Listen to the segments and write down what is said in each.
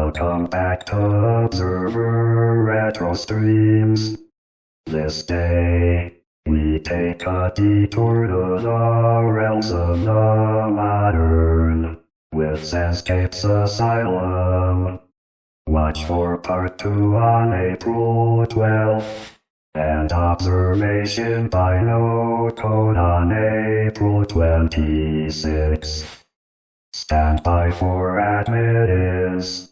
Welcome back to Observer Retro Streams. This day, we take a detour to the realms of the modern with Senscape's Asylum. Watch for part 2 on April 12th, and observation by note code on April 26th. Stand by for admit is.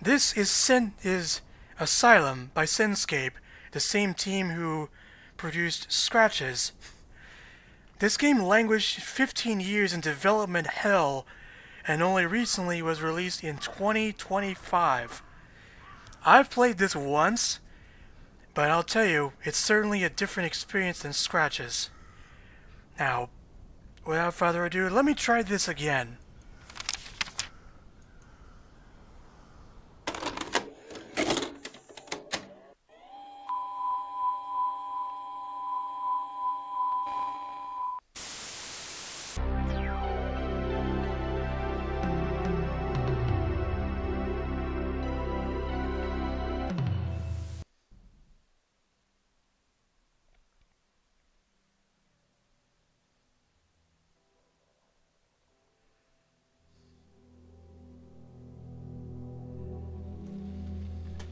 This is Asylum by Senscape, the same team who produced Scratches. This game languished 15 years in development hell and only recently was released in 2025. I've played this once, but I'll tell you, it's certainly a different experience than Scratches. Now, without further ado, let me try this again.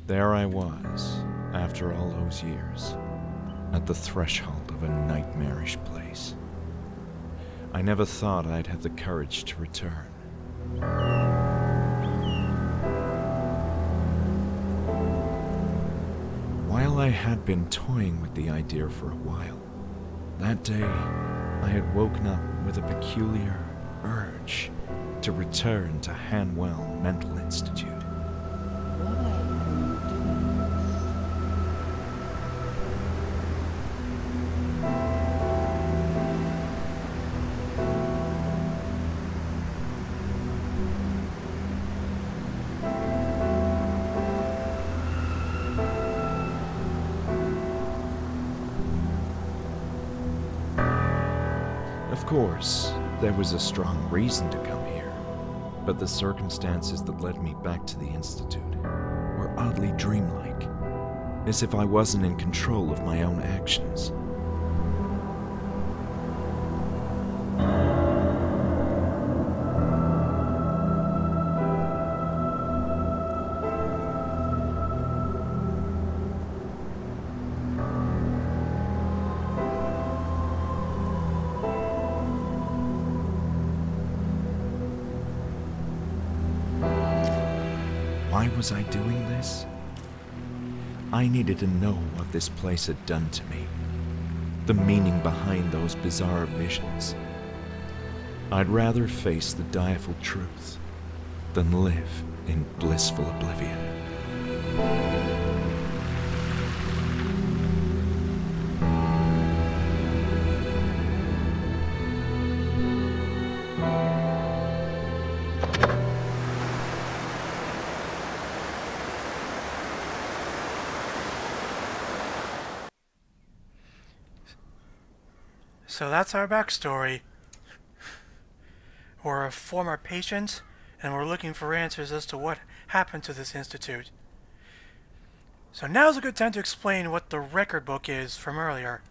There I was, after all those years, at the threshold of a nightmarish place. I never thought I'd have the courage to return. While I had been toying with the idea for a while, that day I had woken up with a peculiar urge to return to Hanwell Mental Institute. Why are you doing Of course, there was a strong reason to come here, but the circumstances that led me back to the Institute were oddly dreamlike, as if I wasn't in control of my own actions. Why was I doing this? I needed to know what this place had done to me, the meaning behind those bizarre visions. I'd rather face the direful truth than live in blissful oblivion. So that's our backstory. We're a former patient, and we're looking for answers as to what happened to this institute. So now's a good time to explain what the record book is from earlier.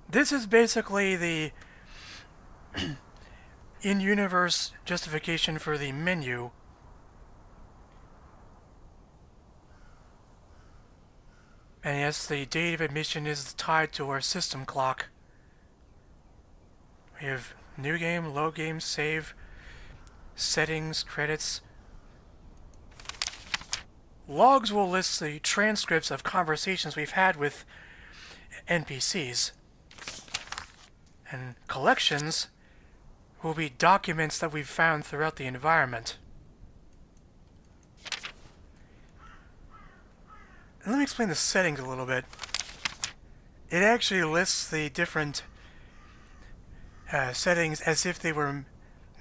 This is basically the in-universe justification for the menu. And yes, the date of admission is tied to our system clock. We have new game, load game, save, settings, credits. Logs will list the transcripts of conversations we've had with NPCs. And collections will be documents that we've found throughout the environment. Let me explain the settings a little bit. It actually lists the different settings as if they were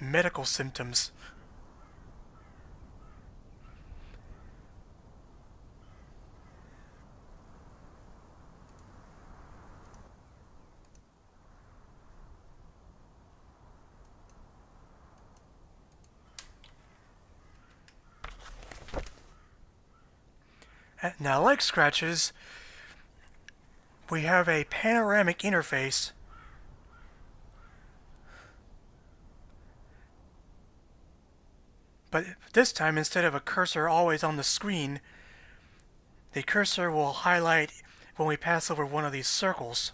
medical symptoms. Now, like scratches, we have a panoramic interface but this time, instead of a cursor always on the screen, the cursor will highlight when we pass over one of these circles.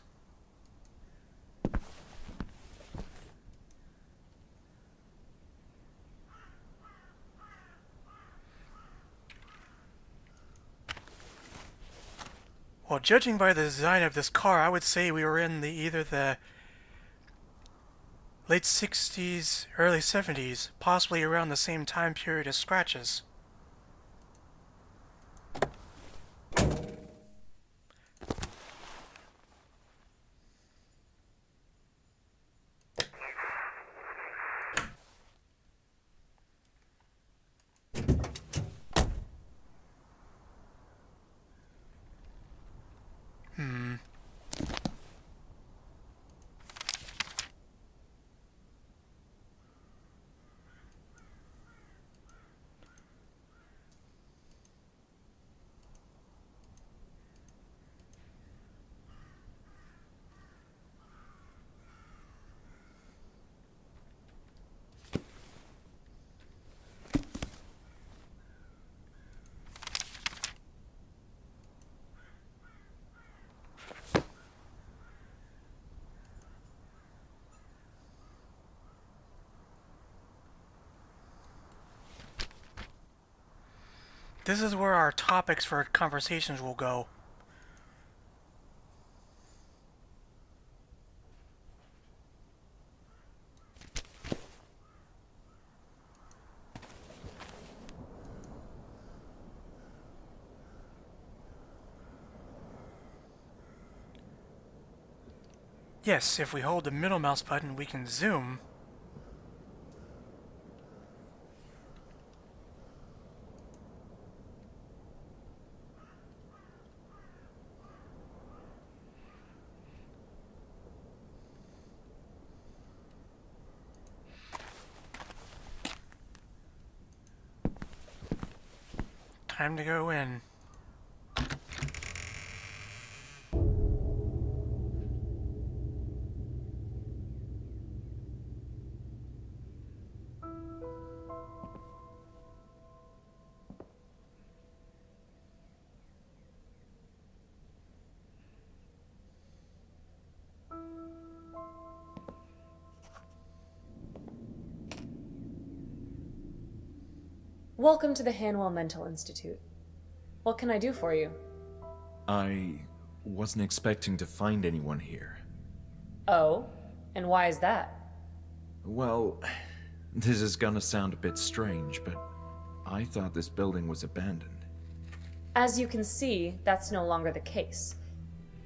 Well, judging by the design of this car, I would say we were in either the late 60s, early 70s, possibly around the same time period as Scratches. This is where our topics for conversations will go. Yes, if we hold the middle mouse button, we can zoom. Time to go in. Welcome to the Hanwell Mental Institute. What can I do for you? I wasn't expecting to find anyone here. Oh? And why is that? Well, this is gonna sound a bit strange, but I thought this building was abandoned. As you can see, that's no longer the case.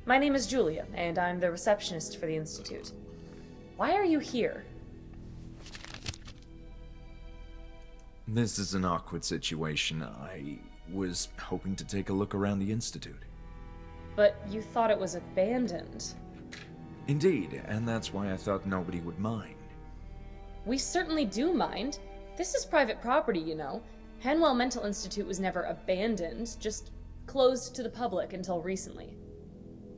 My name is Julia, and I'm the receptionist for the Institute. Why are you here? This is an awkward situation. I was hoping to take a look around the Institute. But you thought it was abandoned. Indeed, and that's why I thought nobody would mind. We certainly do mind. This is private property, you know. Hanwell Mental Institute was never abandoned, just closed to the public until recently.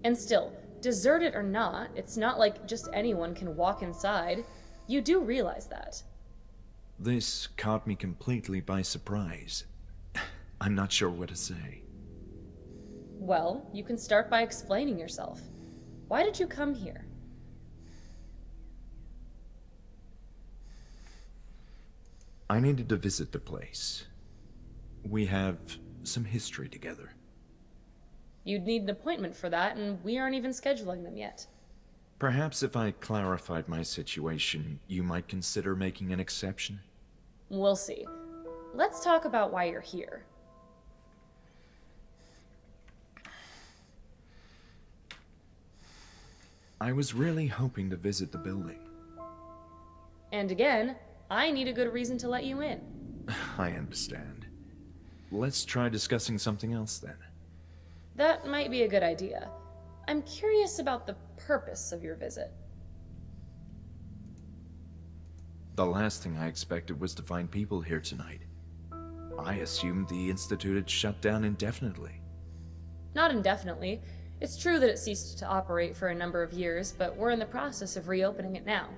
And still, deserted or not, it's not like just anyone can walk inside. You do realize that. This caught me completely by surprise. I'm not sure what to say. Well, you can start by explaining yourself. Why did you come here? I needed to visit the place. We have some history together. You'd need an appointment for that, and we aren't even scheduling them yet. Perhaps if I clarified my situation, you might consider making an exception? We'll see. Let's talk about why you're here. I was really hoping to visit the building. And again, I need a good reason to let you in. I understand. Let's try discussing something else then. That might be a good idea. I'm curious about the purpose of your visit. The last thing I expected was to find people here tonight. I assumed the Institute had shut down indefinitely. Not indefinitely. It's true that it ceased to operate for a number of years, but we're in the process of reopening it now.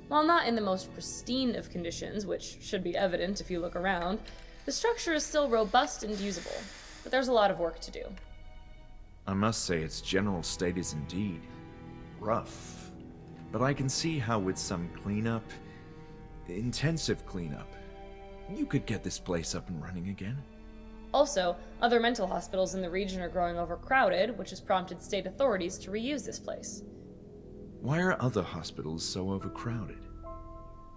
While not in the most pristine of conditions, which should be evident if you look around, the structure is still robust and usable, but there's a lot of work to do. I must say its general state is indeed rough, but I can see how with some cleanup, intensive cleanup, you could get this place up and running again. Also, other mental hospitals in the region are growing overcrowded, which has prompted state authorities to reuse this place. Why are other hospitals so overcrowded?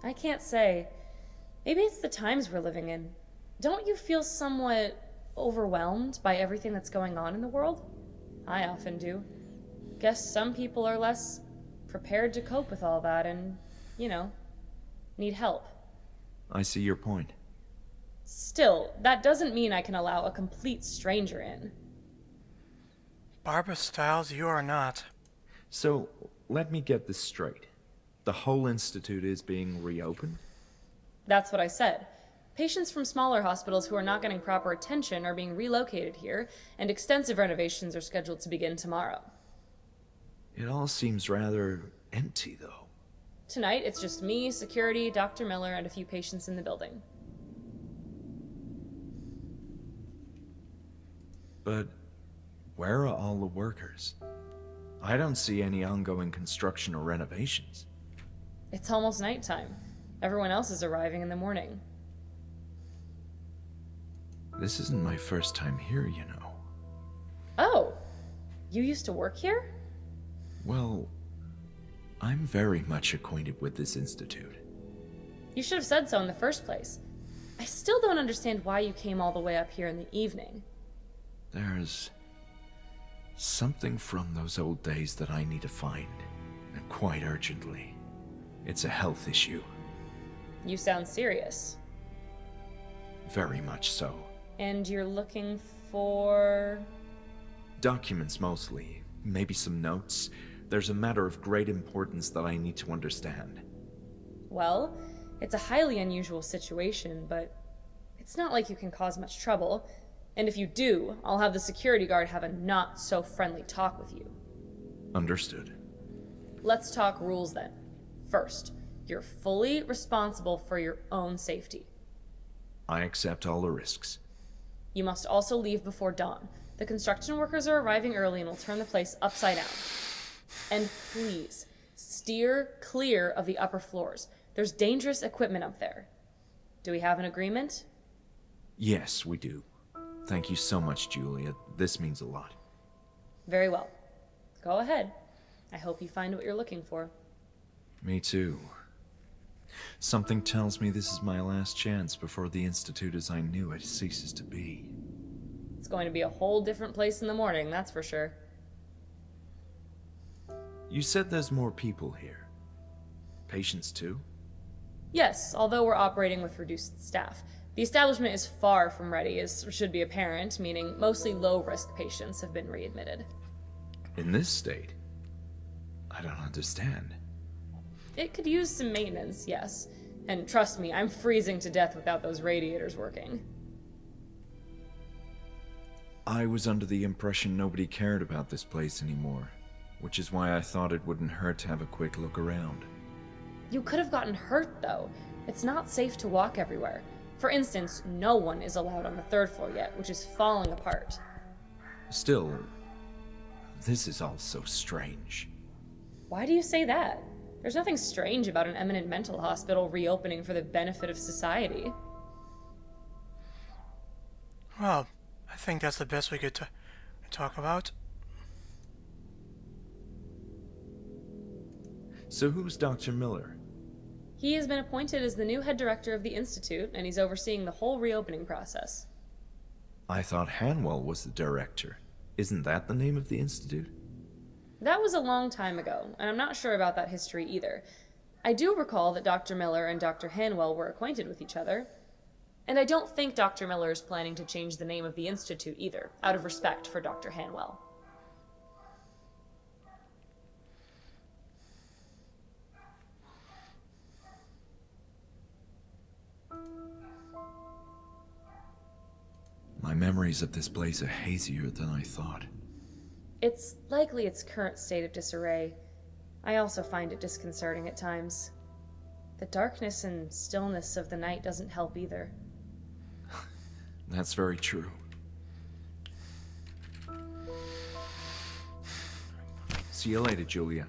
I can't say. Maybe it's the times we're living in. Don't you feel somewhat overwhelmed by everything that's going on in the world? I often do. Guess some people are less prepared to cope with all that and, need help. I see your point. Still, that doesn't mean I can allow a complete stranger in. Barbara Stiles, you are not. So, let me get this straight. The whole institute is being reopened? That's what I said. Patients from smaller hospitals who are not getting proper attention are being relocated here, and extensive renovations are scheduled to begin tomorrow. It all seems rather empty, though. Tonight, it's just me, security, Dr. Miller, and a few patients in the building. But where are all the workers? I don't see any ongoing construction or renovations. It's almost nighttime. Everyone else is arriving in the morning. This isn't my first time here, you know. Oh, you used to work here? Well, I'm very much acquainted with this institute. You should have said so in the first place. I still don't understand why you came all the way up here in the evening. There's something from those old days that I need to find, and quite urgently. It's a health issue. You sound serious. Very much so. And you're looking for... Documents mostly, maybe some notes. There's a matter of great importance that I need to understand. Well, it's a highly unusual situation, but it's not like you can cause much trouble. And if you do, I'll have the security guard have a not-so-friendly talk with you. Understood. Let's talk rules then. First, you're fully responsible for your own safety. I accept all the risks. You must also leave before dawn. The construction workers are arriving early and will turn the place upside down. And please, steer clear of the upper floors. There's dangerous equipment up there. Do we have an agreement? Yes, we do. Thank you so much, Julia. This means a lot. Very well. Go ahead. I hope you find what you're looking for. Me too. Something tells me this is my last chance before the Institute as I knew it ceases to be. It's going to be a whole different place in the morning, that's for sure. You said there's more people here. Patients too? Yes, although we're operating with reduced staff. The establishment is far from ready, as should be apparent, meaning mostly low-risk patients have been readmitted. In this state? I don't understand. It could use some maintenance, yes. And trust me, I'm freezing to death without those radiators working. I was under the impression nobody cared about this place anymore, which is why I thought it wouldn't hurt to have a quick look around. You could have gotten hurt, though. It's not safe to walk everywhere. For instance, no one is allowed on the third floor yet, which is falling apart. Still, this is all so strange. Why do you say that? There's nothing strange about an eminent mental hospital reopening for the benefit of society. Well, I think that's the best we could talk about. So who's Dr. Miller? He has been appointed as the new head director of the Institute, and he's overseeing the whole reopening process. I thought Hanwell was the director. Isn't that the name of the Institute? That was a long time ago, and I'm not sure about that history either. I do recall that Dr. Miller and Dr. Hanwell were acquainted with each other. And I don't think Dr. Miller is planning to change the name of the Institute either, out of respect for Dr. Hanwell. My memories of this place are hazier than I thought. It's likely its current state of disarray. I also find it disconcerting at times. The darkness and stillness of the night doesn't help either. That's very true. See you later, Julia.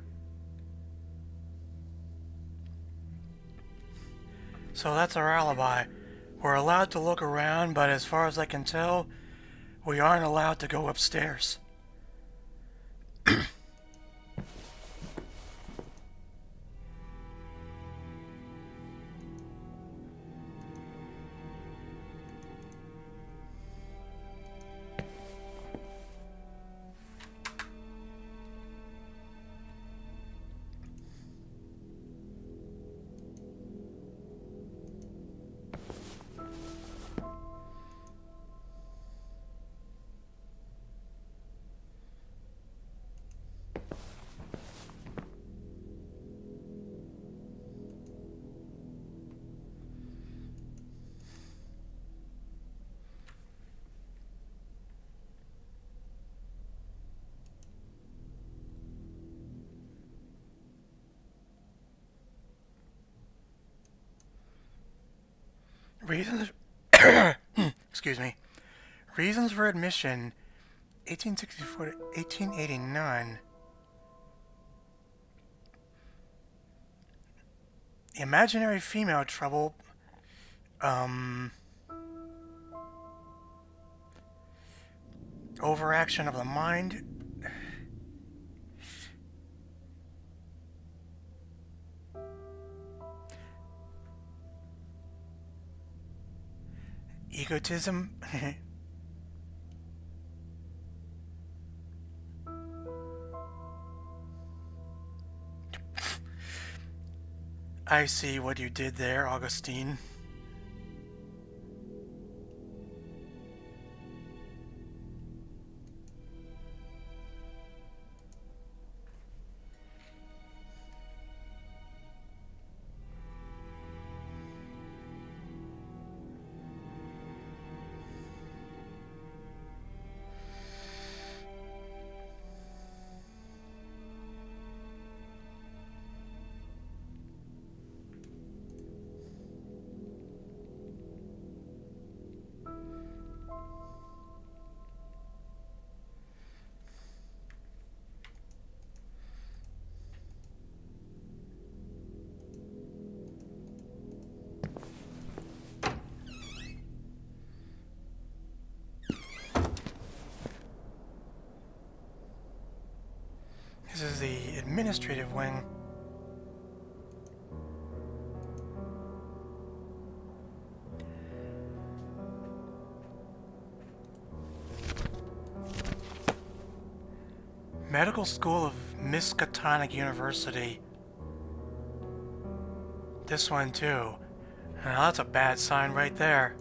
So that's our alibi. We're allowed to look around, but as far as I can tell, we aren't allowed to go upstairs. Reasons, excuse me. Reasons for admission, 1864 to 1889. Imaginary female trouble, Overaction of the mind. Egotism. I see what you did there, Augustine. This is the administrative wing. Medical School of Miskatonic University. This one too. Now that's a bad sign right there.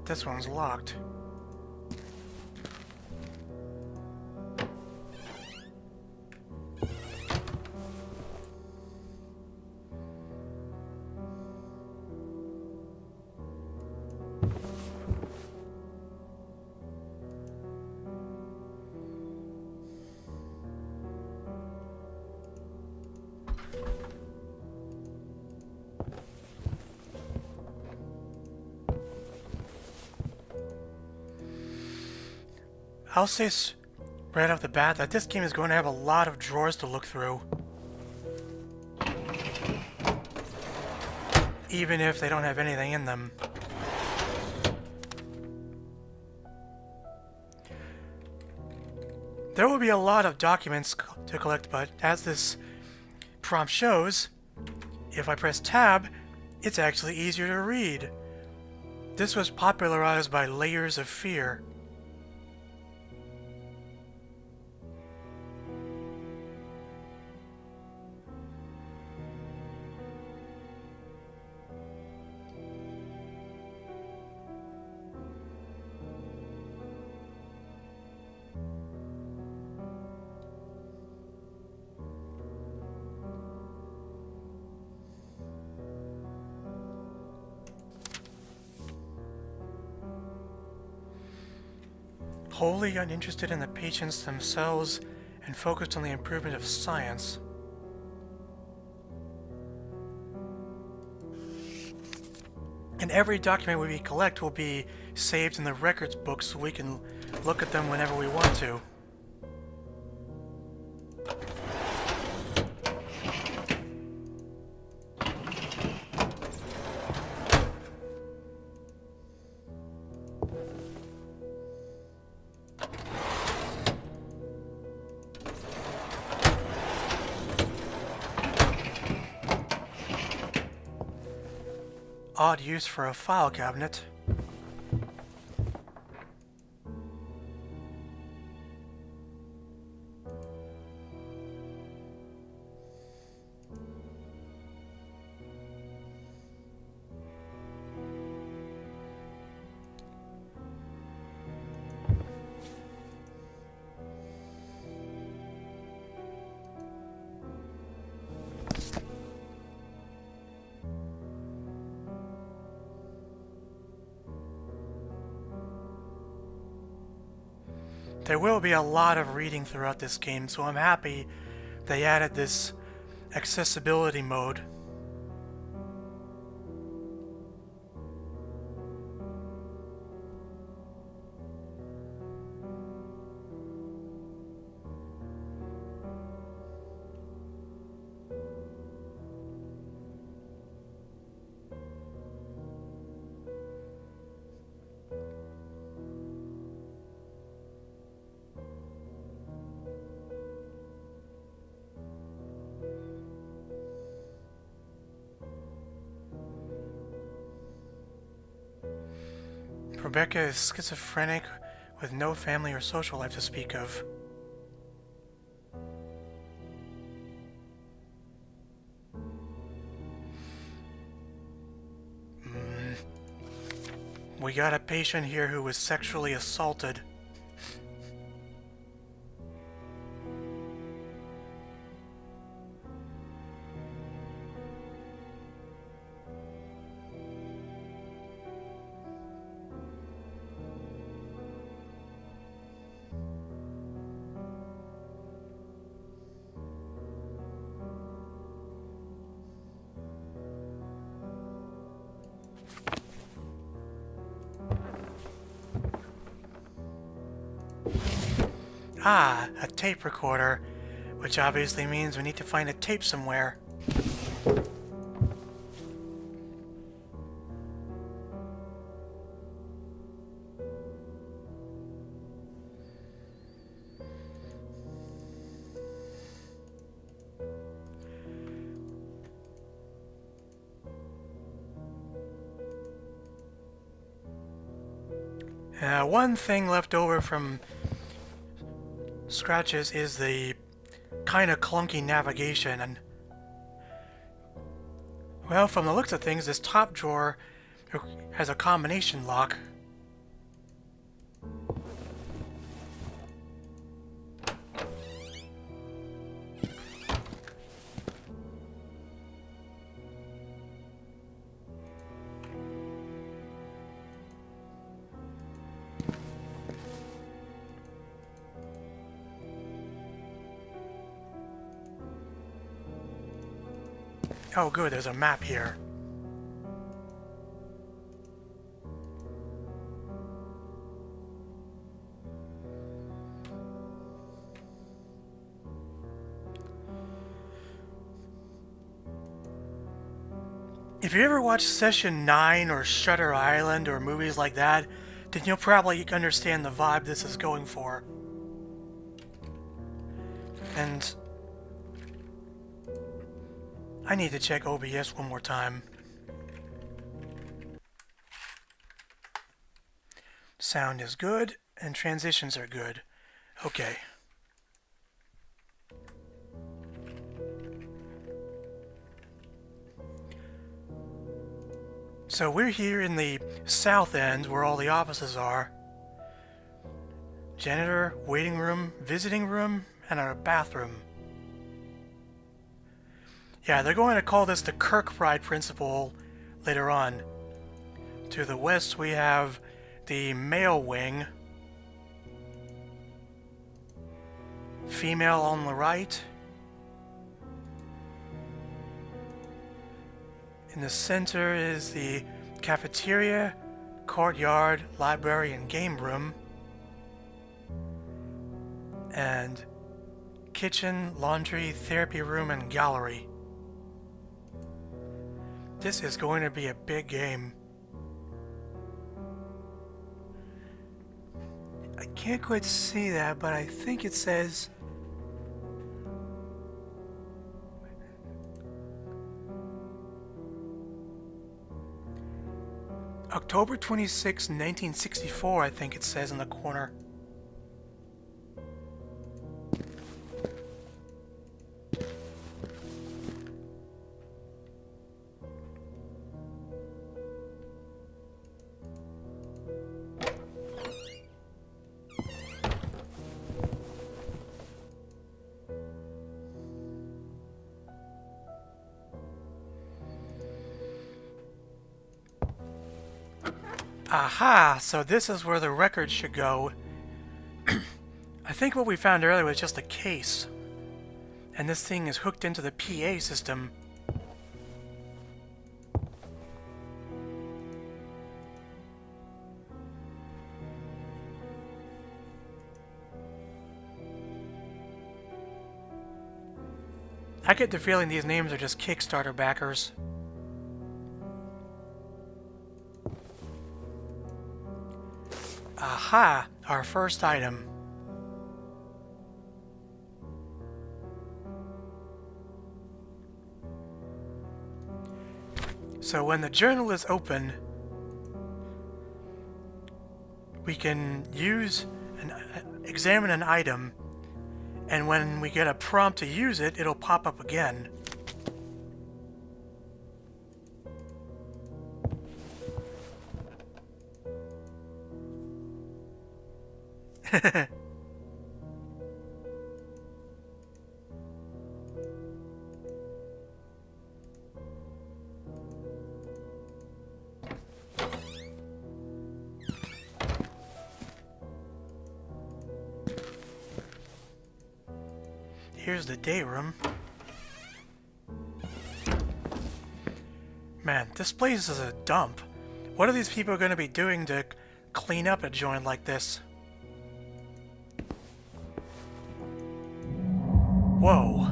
This one's locked. I'll say right off the bat that this game is going to have a lot of drawers to look through. Even if they don't have anything in them. There will be a lot of documents to collect, but as this prompt shows, if I press tab, it's actually easier to read. This was popularized by Layers of Fear. Wholly uninterested in the patients themselves and focused on the improvement of science. And every document we collect will be saved in the records book so we can look at them whenever we want to. Odd use for a file cabinet. There will be a lot of reading throughout this game, so I'm happy they added this accessibility mode. Rebecca is schizophrenic with no family or social life to speak of. We got a patient here who was sexually assaulted. Ah, a tape recorder, which obviously means we need to find a tape somewhere. One thing left over from Scratches is the kind of clunky navigation, and well, from the looks of things, this top drawer has a combination lock. Oh good, there's a map here. If you ever watch Session 9 or Shutter Island or movies like that, then you'll probably understand the vibe this is going for. And I need to check OBS one more time. Sound is good, and transitions are good. Okay. So we're here in the south end where all the offices are. Janitor, waiting room, visiting room, and a bathroom. Yeah, they're going to call this the Kirkbride principle later on. To the west we have the male wing. Female on the right. In the center is the cafeteria, courtyard, library, and game room. And kitchen, laundry, therapy room, and gallery. This is going to be a big game. I can't quite see that, but I think it says October 26, 1964, I think it says in the corner. Aha! So this is where the record should go. I think what we found earlier was just a case. And this thing is hooked into the PA system. I get the feeling these names are just Kickstarter backers. Aha! Our first item. So when the journal is open, we can examine an item, and when we get a prompt to use it, it'll pop up again. Here's the day room. Man, this place is a dump. What are these people going to be doing to clean up a joint like this? Whoa.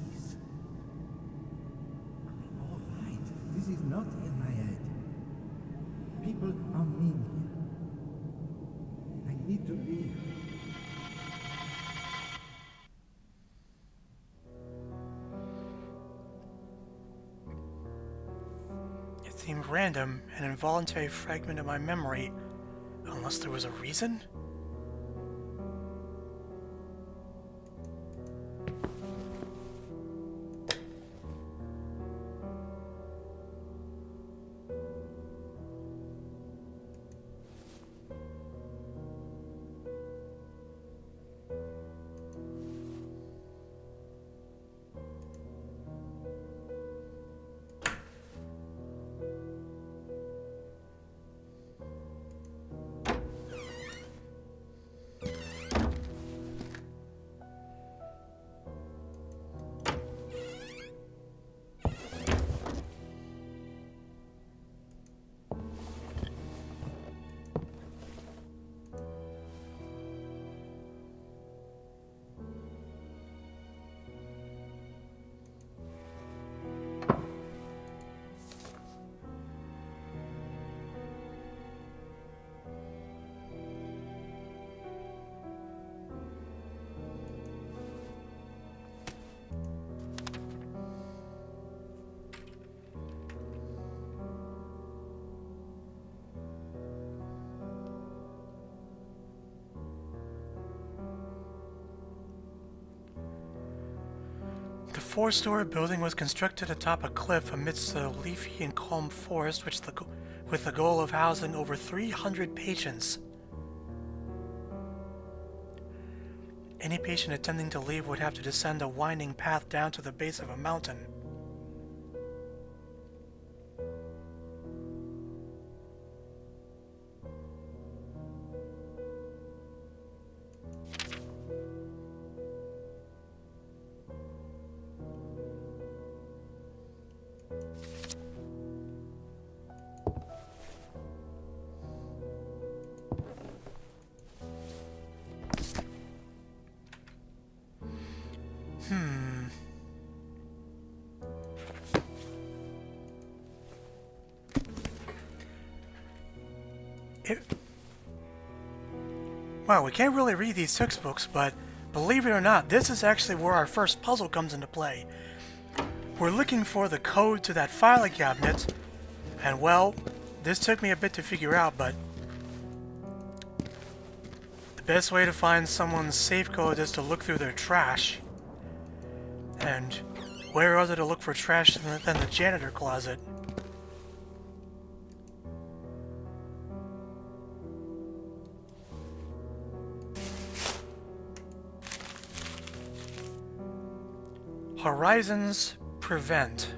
Please. I'm all right. This is not in my head. People are mean here. I need to leave. It seemed random, an involuntary fragment of my memory, unless there was a reason? The four-story building was constructed atop a cliff amidst the leafy and calm forest, with the goal of housing over 300 patients. Any patient attempting to leave would have to descend a winding path down to the base of a mountain. Well, we can't really read these textbooks, but believe it or not, this is actually where our first puzzle comes into play. We're looking for the code to that filing cabinet, and well, this took me a bit to figure out, but the best way to find someone's safe code is to look through their trash. And where other to look for trash than the janitor closet? Horizons prevent.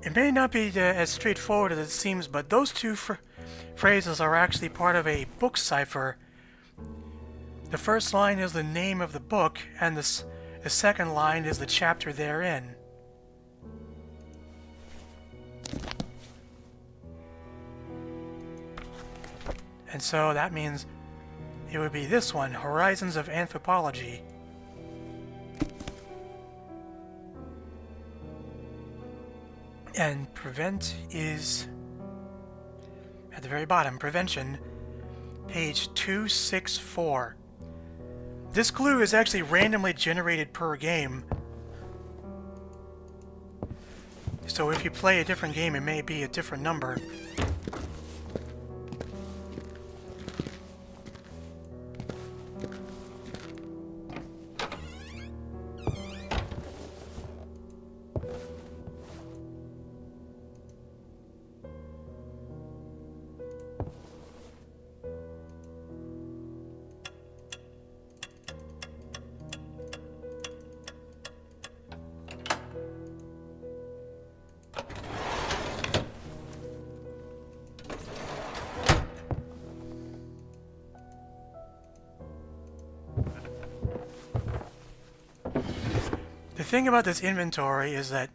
It may not be as straightforward as it seems, but those two phrases are actually part of a book cipher. The first line is the name of the book, and the second line is the chapter therein. And so that means it would be this one, Horizons of Anthropology. And prevent is at the very bottom, prevention, page 264. This clue is actually randomly generated per game. So if you play a different game, it may be a different number. The thing about this inventory is that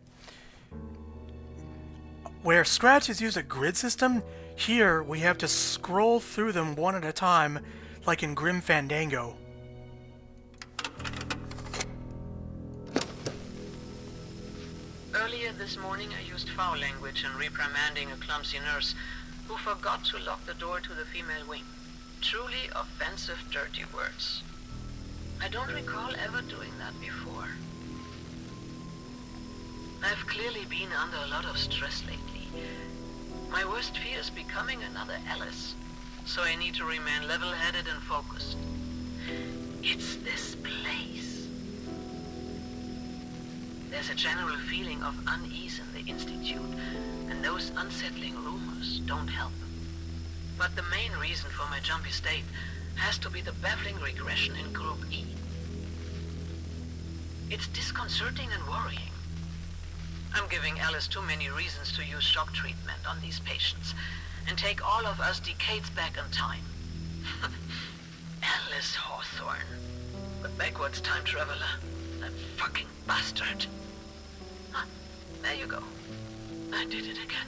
where Scratch has used a grid system, here we have to scroll through them one at a time, like in Grim Fandango. Earlier this morning I used foul language in reprimanding a clumsy nurse who forgot to lock the door to the female wing. Truly offensive, dirty words. I don't recall ever doing that before. I've clearly been under a lot of stress lately. My worst fear is becoming another Alice, so I need to remain level-headed and focused. It's this place. There's a general feeling of unease in the Institute, and those unsettling rumors don't help. But the main reason for my jumpy state has to be the baffling regression in Group E. It's disconcerting and worrying. I'm giving Alice too many reasons to use shock treatment on these patients and take all of us decades back in time. Alice Hawthorne, the backwards time traveler, that fucking bastard. Huh, there you go. I did it again.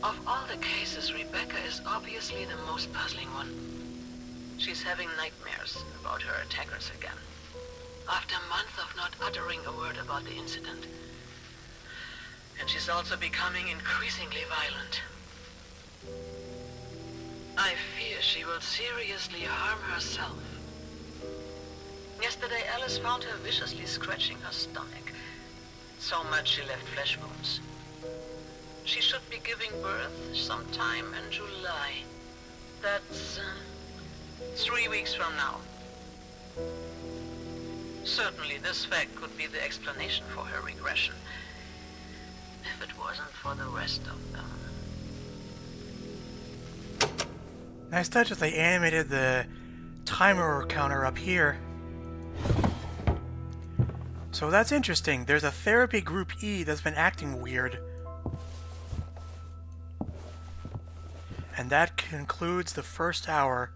Of all the cases, Rebecca is obviously the most puzzling one. She's having nightmares about her attackers again. After a month of not uttering a word about the incident. And she's also becoming increasingly violent. I fear she will seriously harm herself. Yesterday, Alice found her viciously scratching her stomach. So much she left flesh wounds. She should be giving birth sometime in July. That's 3 weeks from now. Certainly this fact could be the explanation for her regression, if it wasn't for the rest of them. Nice touch that they animated the timer counter up here. So that's interesting. There's a therapy group E that's been acting weird. And that concludes the first hour.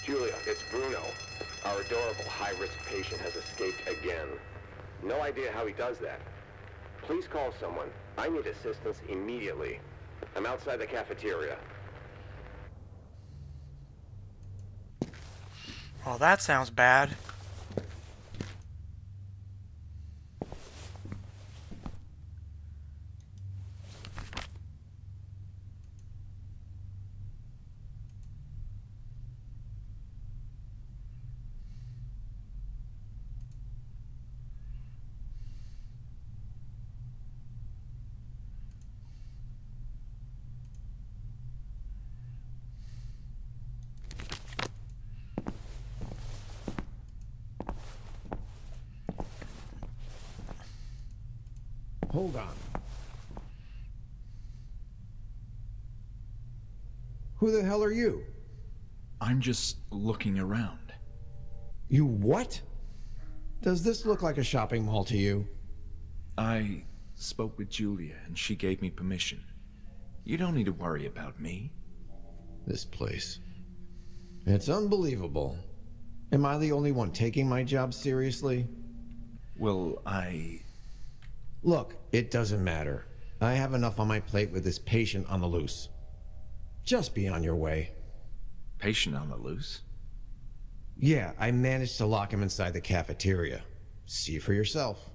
Julia, it's Bruno. Our adorable high-risk patient has escaped again. No idea how he does that. Please call someone. I need assistance immediately. I'm outside the cafeteria. Well, that sounds bad. Hold on. Who the hell are you? I'm just looking around. You what? Does this look like a shopping mall to you? I spoke with Julia, and she gave me permission. You don't need to worry about me. This place. It's unbelievable. Am I the only one taking my job seriously? Well, Look, it doesn't matter. I have enough on my plate with this patient on the loose. Just be on your way. Patient on the loose? Yeah, I managed to lock him inside the cafeteria. See for yourself.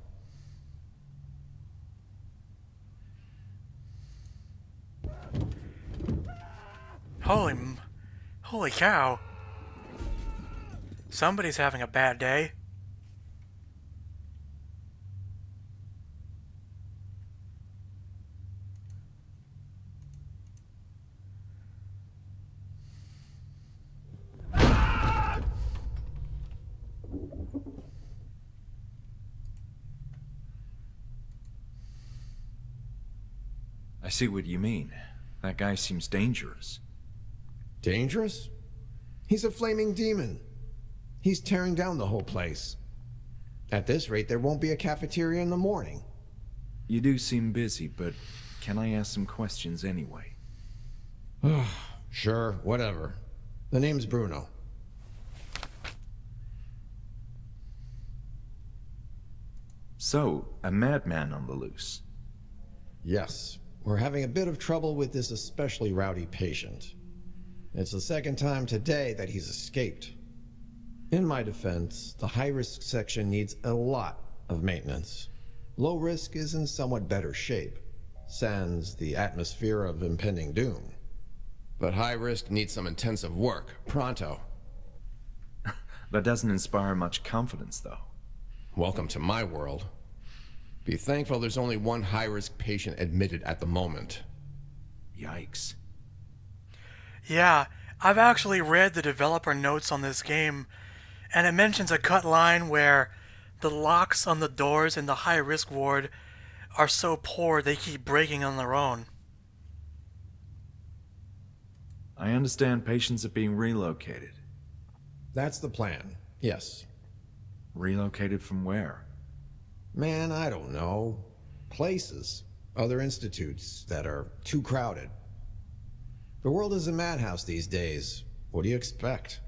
Holy cow. Somebody's having a bad day. I see what you mean. That guy seems dangerous. Dangerous? He's a flaming demon. He's tearing down the whole place. At this rate, there won't be a cafeteria in the morning. You do seem busy, but can I ask some questions anyway? Sure, whatever. The name's Bruno. So, a madman on the loose. Yes, we're having a bit of trouble with this especially rowdy patient. It's the second time today that he's escaped. In my defense, the high-risk section needs a lot of maintenance. Low risk is in somewhat better shape, sans the atmosphere of impending doom. But high risk needs some intensive work, pronto. That doesn't inspire much confidence, though. Welcome to my world. Be thankful there's only one high-risk patient admitted at the moment. Yikes. Yeah, I've actually read the developer notes on this game, and it mentions a cut line where the locks on the doors in the high-risk ward are so poor they keep breaking on their own. I understand patients are being relocated. That's the plan, yes. Relocated from where? Man, I don't know. Places. Other institutes that are too crowded. The world is a madhouse these days. What do you expect?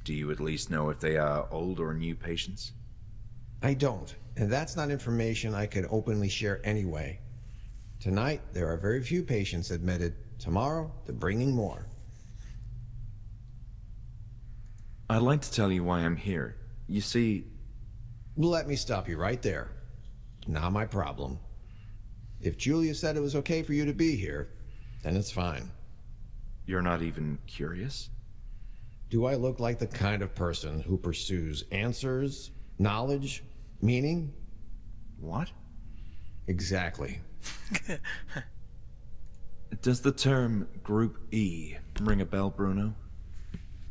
Do you at least know if they are old or new patients? I don't, and that's not information I could openly share anyway. Tonight, there are very few patients admitted. Tomorrow, they're bringing more. I'd like to tell you why I'm here. You see... Let me stop you right there. Not my problem. If Julia said it was okay for you to be here, then it's fine. You're not even curious? Do I look like the kind of person who pursues answers, knowledge, meaning? What? Exactly. Does the term Group E ring a bell, Bruno?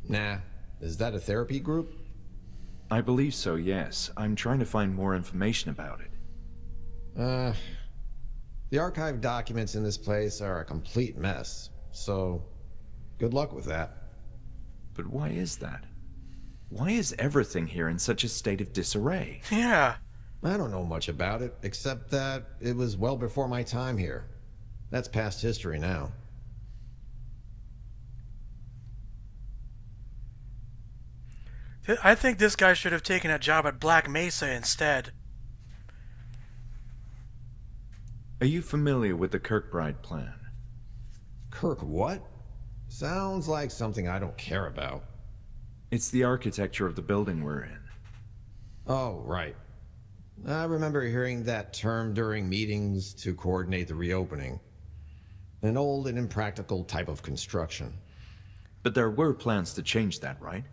Nah. Is that a therapy group? I believe so, yes. I'm trying to find more information about it. The archived documents in this place are a complete mess, so good luck with that. But why is that? Why is everything here in such a state of disarray? Yeah. I don't know much about it, except that it was well before my time here. That's past history now. I think this guy should have taken a job at Black Mesa instead. Are you familiar with the Kirkbride plan? Kirk what? Sounds like something I don't care about. It's the architecture of the building we're in. Oh, right. I remember hearing that term during meetings to coordinate the reopening. An old and impractical type of construction. But there were plans to change that, right?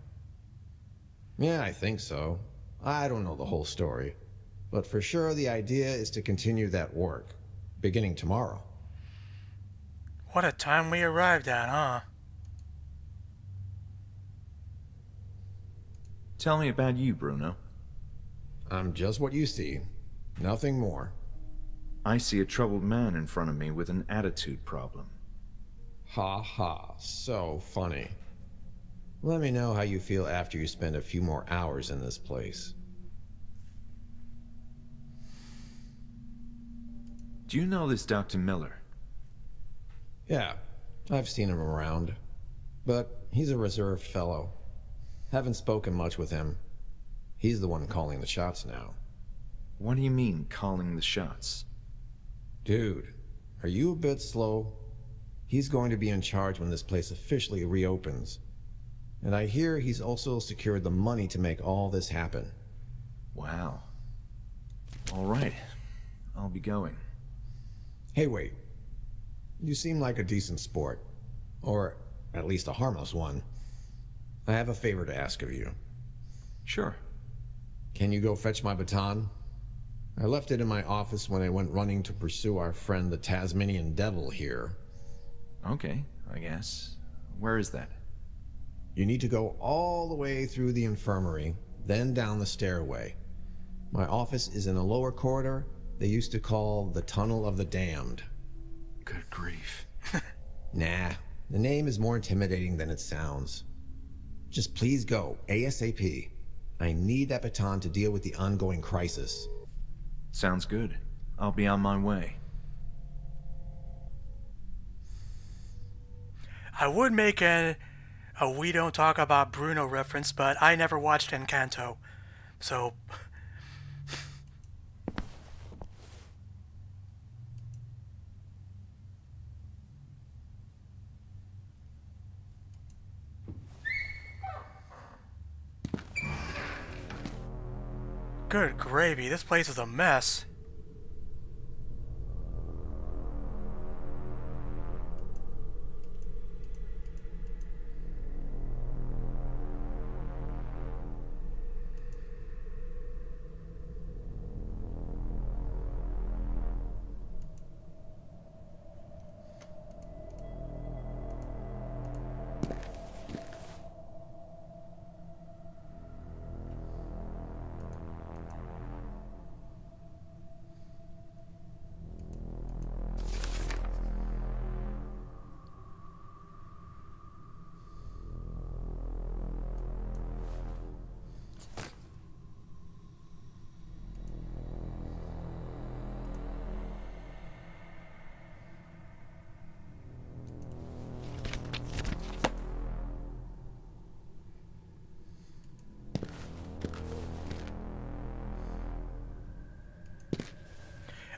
Yeah, I think so. I don't know the whole story. But for sure, the idea is to continue that work, beginning tomorrow. What a time we arrived at, huh? Tell me about you, Bruno. I'm just what you see. Nothing more. I see a troubled man in front of me with an attitude problem. Ha ha, so funny. Let me know how you feel after you spend a few more hours in this place. Do you know this Dr. Miller? Yeah, I've seen him around. But he's a reserved fellow. Haven't spoken much with him. He's the one calling the shots now. What do you mean, calling the shots? Dude, are you a bit slow? He's going to be in charge when this place officially reopens. And I hear he's also secured the money to make all this happen. Wow. All right. I'll be going. Hey, wait. You seem like a decent sport. Or at least a harmless one. I have a favor to ask of you. Sure. Can you go fetch my baton? I left it in my office when I went running to pursue our friend the Tasmanian Devil here. Okay, I guess. Where is that? You need to go all the way through the infirmary, then down the stairway. My office is in a lower corridor they used to call the Tunnel of the Damned. Good grief. Nah, the name is more intimidating than it sounds. Just please go, ASAP. I need that baton to deal with the ongoing crisis. Sounds good. I'll be on my way. I would make a We Don't Talk About Bruno reference, but I never watched Encanto, so... Good gravy, this place is a mess.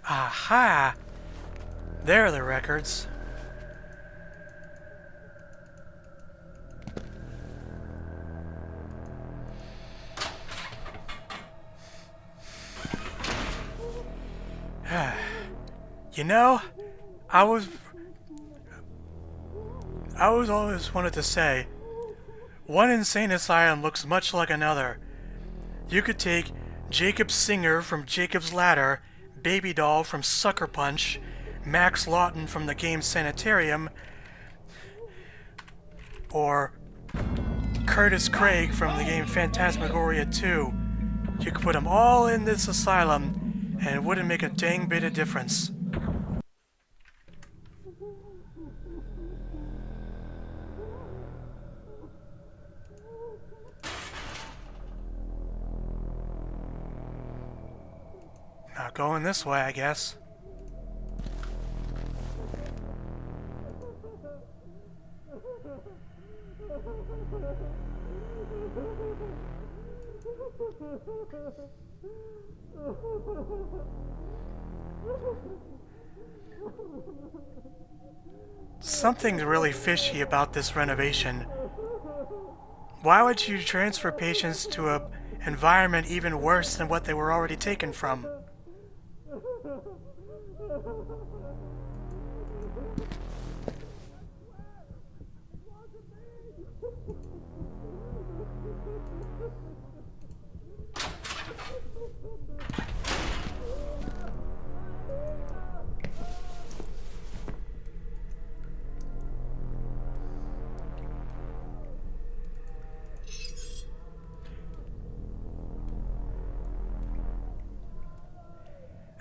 Aha! There are the records. You know, I was always wanted to say, one insane asylum looks much like another. You could take Jacob Singer from Jacob's Ladder, Baby Doll from Sucker Punch, Max Lawton from the game Sanitarium, or Curtis Craig from the game Phantasmagoria 2. You could put them all in this asylum, and it wouldn't make a dang bit of difference. Not going this way, I guess. Something's really fishy about this renovation. Why would you transfer patients to an environment even worse than what they were already taken from?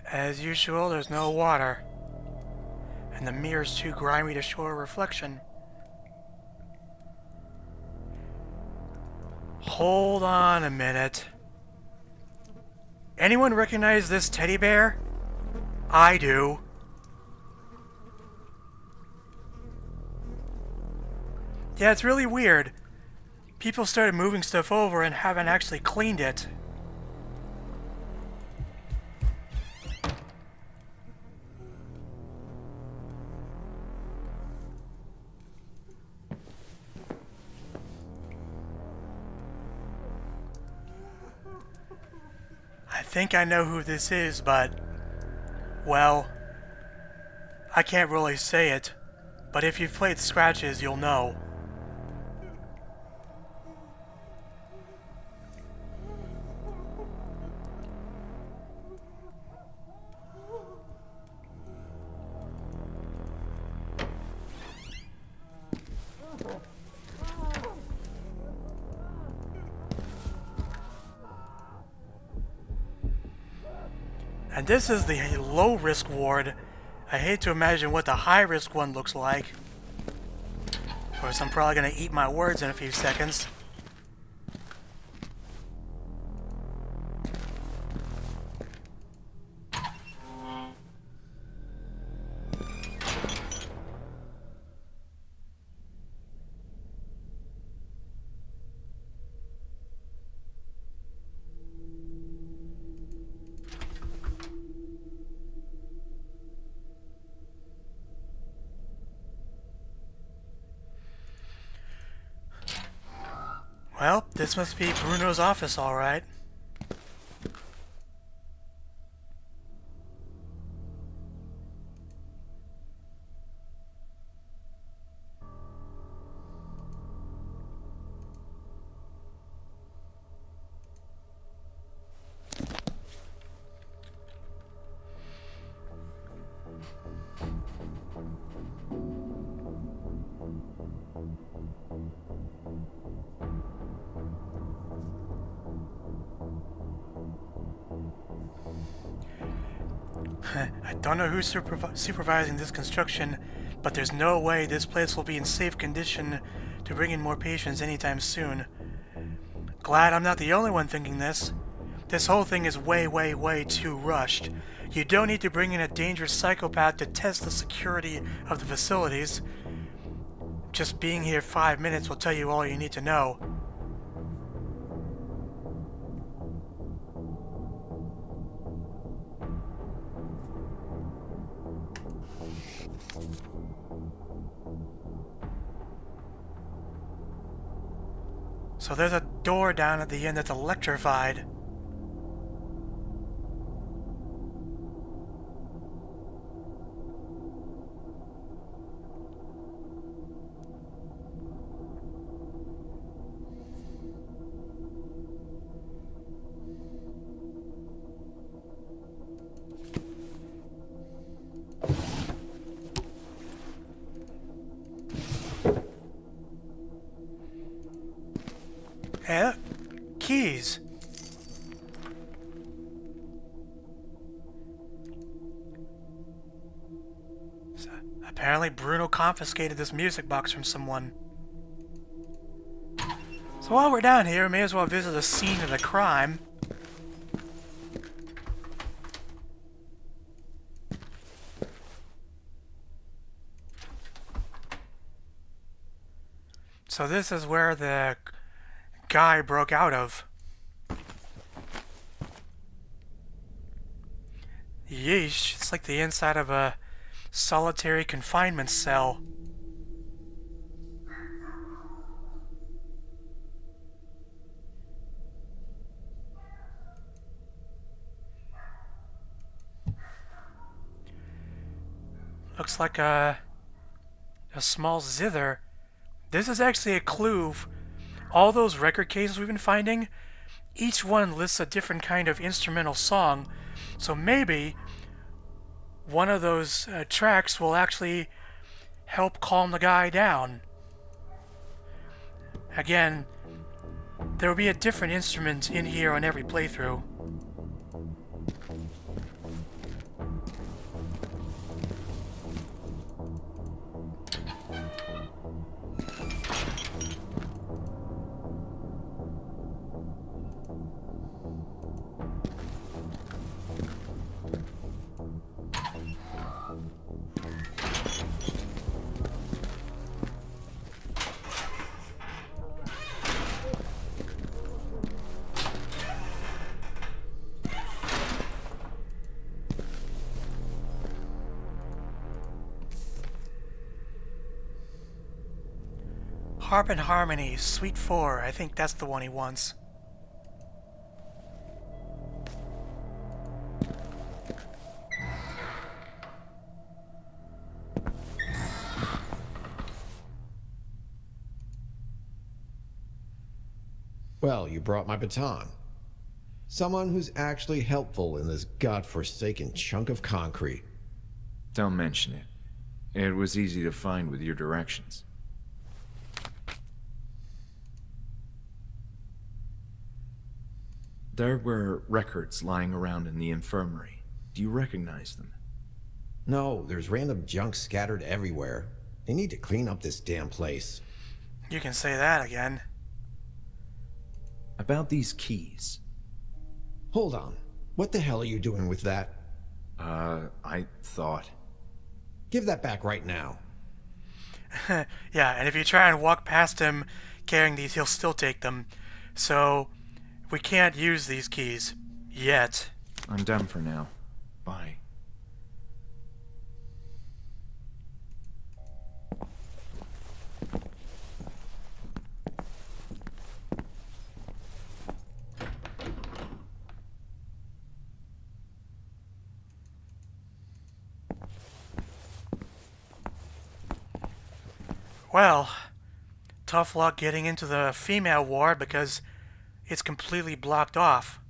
As usual, there's no water. and the mirror's too grimy to show a reflection. Hold on a minute. Anyone recognize this teddy bear? I do. Yeah, it's really weird. People started moving stuff over and haven't actually cleaned it. I think I know who this is, but, well, I can't really say it, but if you've played Scratches, you'll know. And this is the low-risk ward. I hate to imagine what the high-risk one looks like. Of course, I'm probably going to eat my words in a few seconds. Well, this must be Bruno's office, all right. I don't know who's supervising this construction, but there's no way this place will be in safe condition to bring in more patients anytime soon. Glad I'm not the only one thinking this. This whole thing is way, way, way too rushed. You don't need to bring in a dangerous psychopath to test the security of the facilities. Just being here 5 minutes will tell you all you need to know. So there's a door down at the end that's electrified. Keys. So, apparently Bruno confiscated this music box from someone. So while we're down here, we may as well visit the scene of the crime. So this is where the guy broke out of. Yeesh, it's like the inside of a solitary confinement cell. Looks like a small zither. This is actually a clue. All those record cases we've been finding, each one lists a different kind of instrumental song, so maybe one of those tracks will actually help calm the guy down. Again, there will be a different instrument in here on every playthrough. Harp and Harmony, Suite 4. I think that's the one he wants. Well, you brought my baton. Someone who's actually helpful in this godforsaken chunk of concrete. Don't mention it. It was easy to find with your directions. There were records lying around in the infirmary. Do you recognize them? No, there's random junk scattered everywhere. They need to clean up this damn place. You can say that again. About these keys. Hold on. What the hell are you doing with that? I thought... Give that back right now. Yeah, and if you try and walk past him carrying these, he'll still take them. So, we can't use these keys. Yet. I'm done for now. Bye. Well, tough luck getting into the female ward because it's completely blocked off.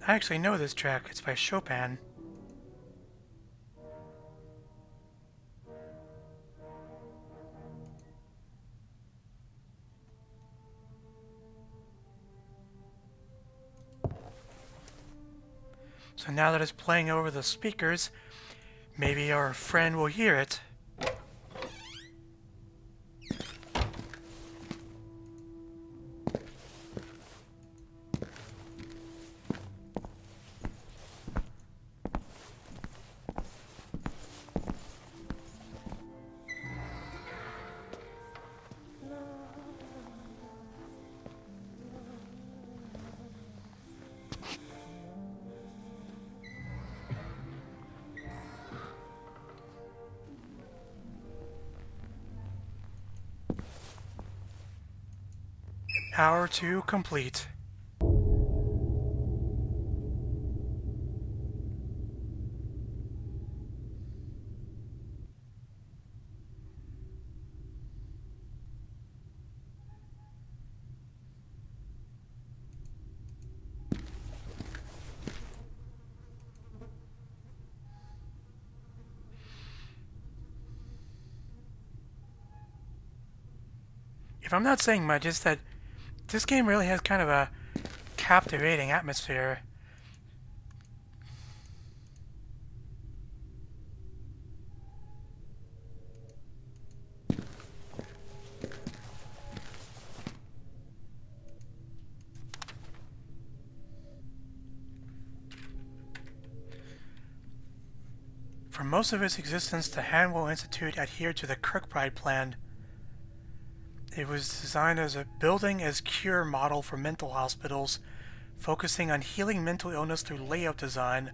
I actually know this track. It's by Chopin. So now that it's playing over the speakers, maybe our friend will hear it. Hour 2 complete. If I'm not saying much, it's that this game really has kind of a captivating atmosphere. For most of its existence, the Hanwell Institute adhered to the Kirkbride Plan. It was designed as a building as cure model for mental hospitals, focusing on healing mental illness through layout design.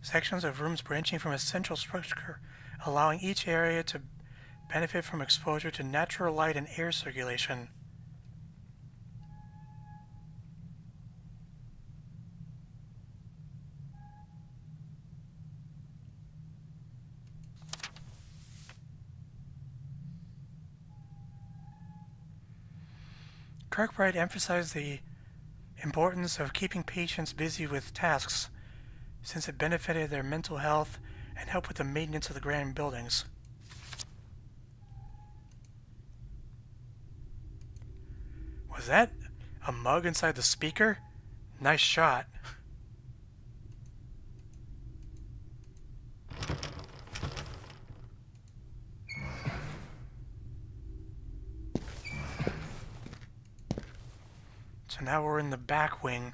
Sections of rooms branching from a central structure, allowing each area to benefit from exposure to natural light and air circulation. Kirkbride emphasized the importance of keeping patients busy with tasks, since it benefited their mental health and helped with the maintenance of the grand buildings. Was that a mug inside the speaker? Nice shot. So now we're in the back wing.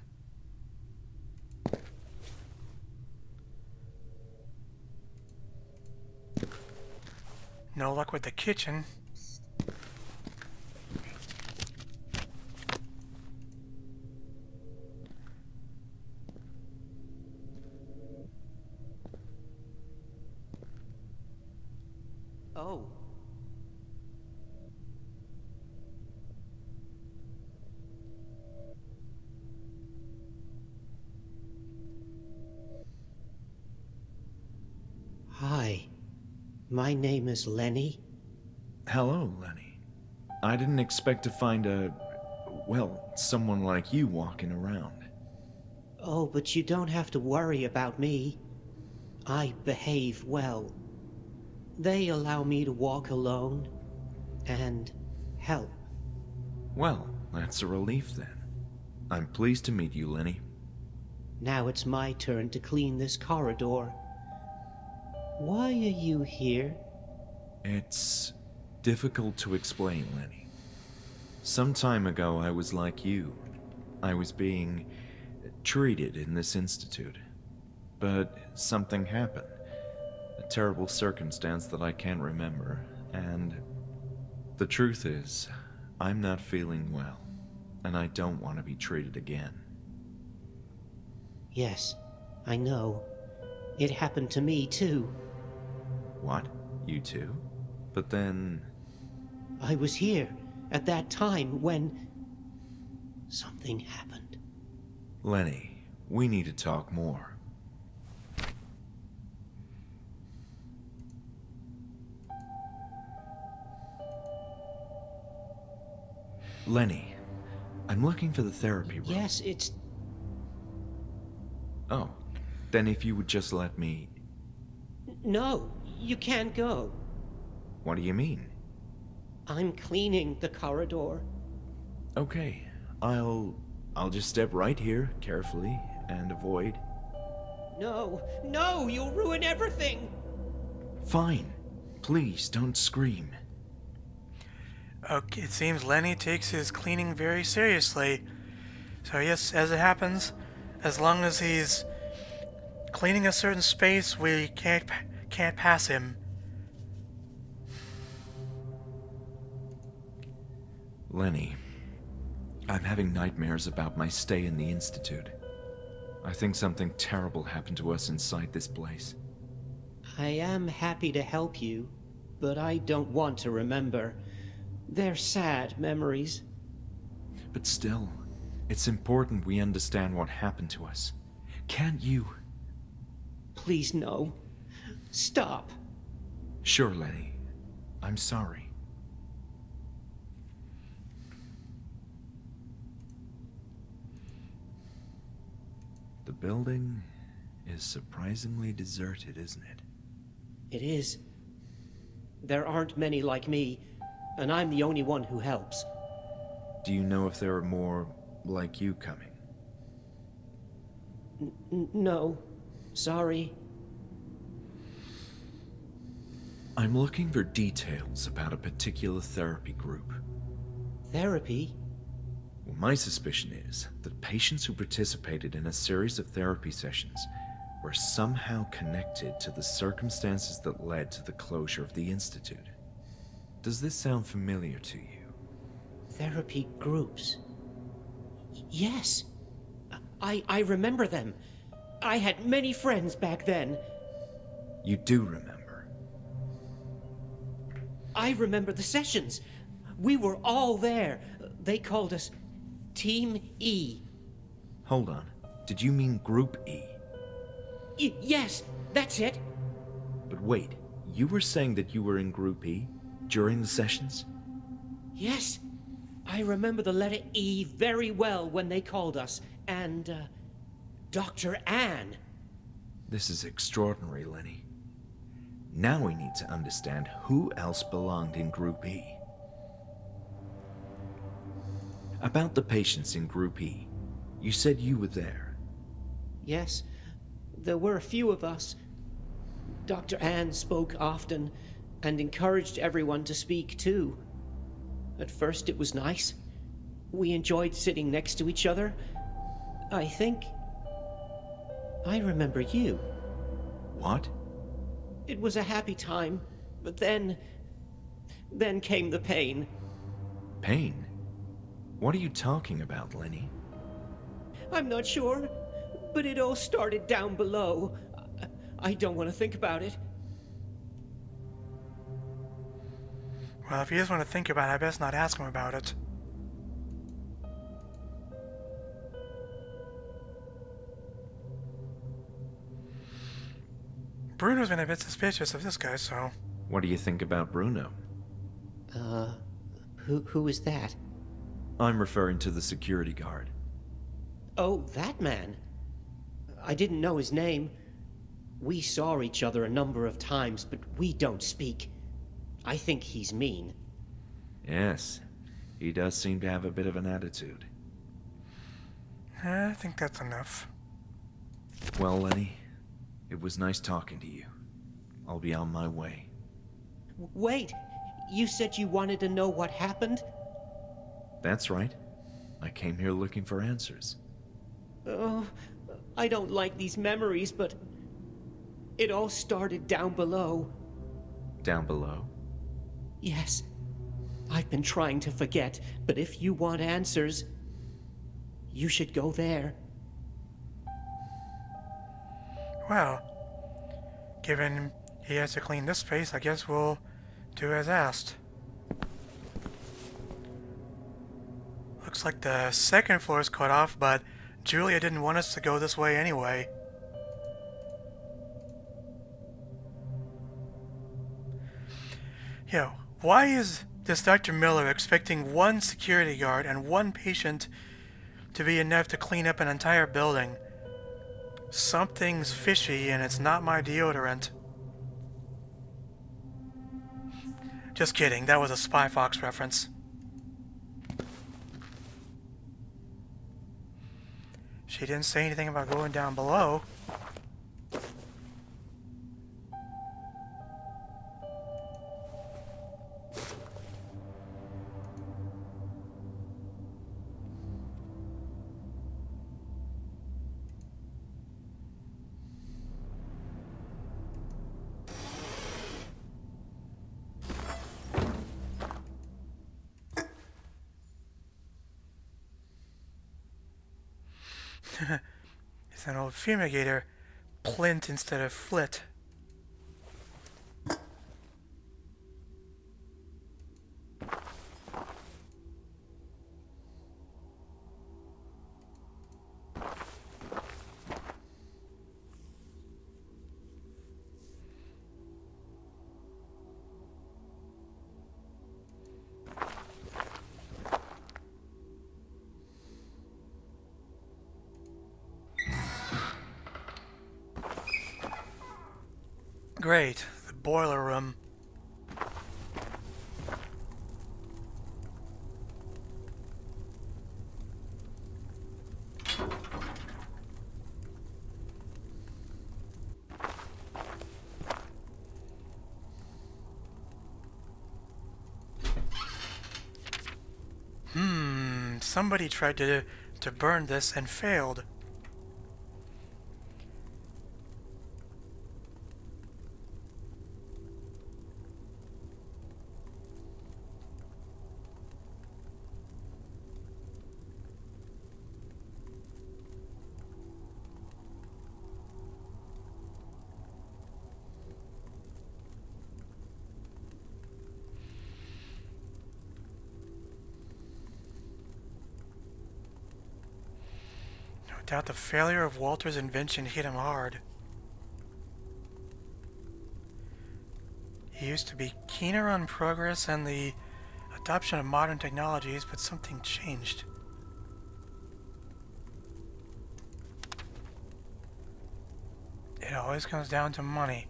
No luck with the kitchen. Oh. Hi. My name is Lenny. Hello, Lenny. I didn't expect to find someone like you walking around. Oh, but you don't have to worry about me. I behave well. They allow me to walk alone and help. Well, that's a relief then. I'm pleased to meet you, Lenny. Now it's my turn to clean this corridor. Why are you here? It's difficult to explain, Lenny. Some time ago, I was like you. I was being treated in this institute. But something happened. A terrible circumstance that I can't remember, and the truth is, I'm not feeling well, and I don't want to be treated again. Yes, I know. It happened to me, too. What? You too? But then... I was here at that time when something happened. Lenny, we need to talk more. Lenny, I'm looking for the therapy room. Yes, it's... Oh, then if you would just let me... No, you can't go. What do you mean? I'm cleaning the corridor. Okay, I'll just step right here, carefully, and avoid... No, no, you'll ruin everything! Fine. Please, don't scream. Okay, it seems Lenny takes his cleaning very seriously. So yes, as it happens, as long as he's cleaning a certain space, we can't pass him. Lenny, I'm having nightmares about my stay in the Institute. I think something terrible happened to us inside this place. I am happy to help you, but I don't want to remember. They're sad memories. But still, it's important we understand what happened to us. Can't you? Please, no. Stop. Sure, Lenny. I'm sorry. The building is surprisingly deserted, isn't it? It is. There aren't many like me, and I'm the only one who helps. Do you know if there are more like you coming? No. Sorry. I'm looking for details about a particular therapy group. Therapy? Well, my suspicion is that patients who participated in a series of therapy sessions were somehow connected to the circumstances that led to the closure of the Institute. Does this sound familiar to you? Therapy groups. Yes. I remember them. I had many friends back then. You do remember? I remember the sessions. We were all there. They called us Team E. Hold on. Did you mean Group E? Yes, that's it. But wait, you were saying that you were in Group E during the sessions? Yes. I remember the letter E very well when they called us, and, Dr. Anne. This is extraordinary, Lenny. Now we need to understand who else belonged in Group E. About the patients in Group E, you said you were there. Yes, there were a few of us. Dr. Anne spoke often and encouraged everyone to speak too. At first it was nice. We enjoyed sitting next to each other. I think I remember you. What? It was a happy time, but then came the pain. Pain? What are you talking about, Lenny? I'm not sure, but it all started down below. I don't want to think about it. Well, if he doesn't want to think about it, I best not ask him about it. Bruno's been a bit suspicious of this guy, so... What do you think about Bruno? Who is that? I'm referring to the security guard. Oh, that man. I didn't know his name. We saw each other a number of times, but we don't speak. I think he's mean. Yes, he does seem to have a bit of an attitude. I think that's enough. Well, Lenny, it was nice talking to you. I'll be on my way. Wait, you said you wanted to know what happened? That's right. I came here looking for answers. Oh, I don't like these memories, but it all started down below. Down below? Yes. I've been trying to forget, but if you want answers, you should go there. Well, given he has to clean this space, I guess we'll do as asked. Looks like the second floor is cut off, but Julia didn't want us to go this way anyway. Yo, why is this Dr. Miller expecting one security guard and one patient to be enough to clean up an entire building? Something's fishy, and it's not my deodorant. Just kidding, that was a Spy Fox reference. She didn't say anything about going down below. It's an old fumigator, plint instead of flit. Great, the boiler room. Somebody tried to burn this and failed. Doubt the failure of Walter's invention hit him hard. He used to be keener on progress and the adoption of modern technologies, but something changed. It always comes down to money.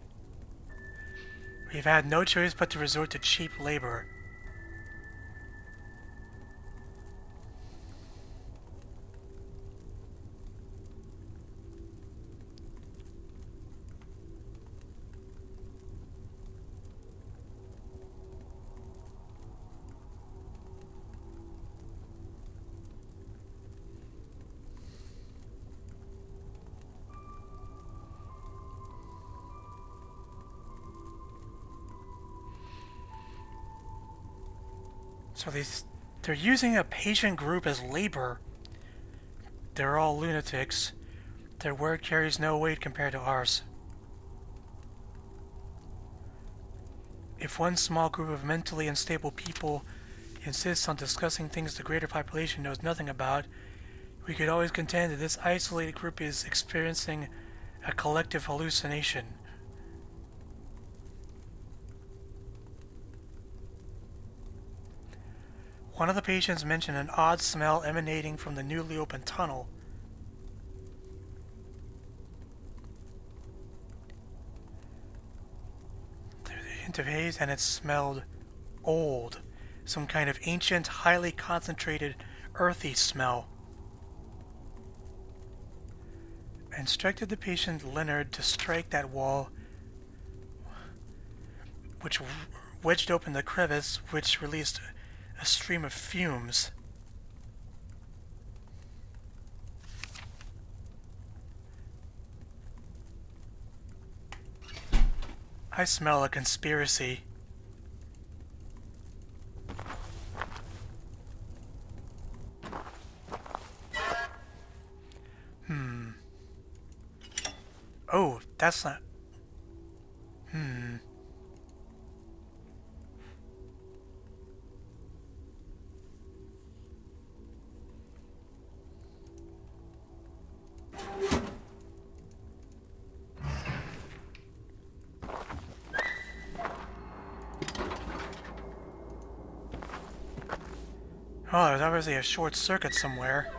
We've had no choice but to resort to cheap labor. So they're using a patient group as labor. They're all lunatics. Their word carries no weight compared to ours. If one small group of mentally unstable people insists on discussing things the greater population knows nothing about, we could always contend that this isolated group is experiencing a collective hallucination. One of the patients mentioned an odd smell emanating from the newly opened tunnel. There was a hint of haze, and it smelled old. Some kind of ancient, highly concentrated, earthy smell. I instructed the patient Leonard to strike that wall, which wedged open the crevice, which released a stream of fumes. I smell a conspiracy. Oh, that's not... Oh, there's obviously a short circuit somewhere.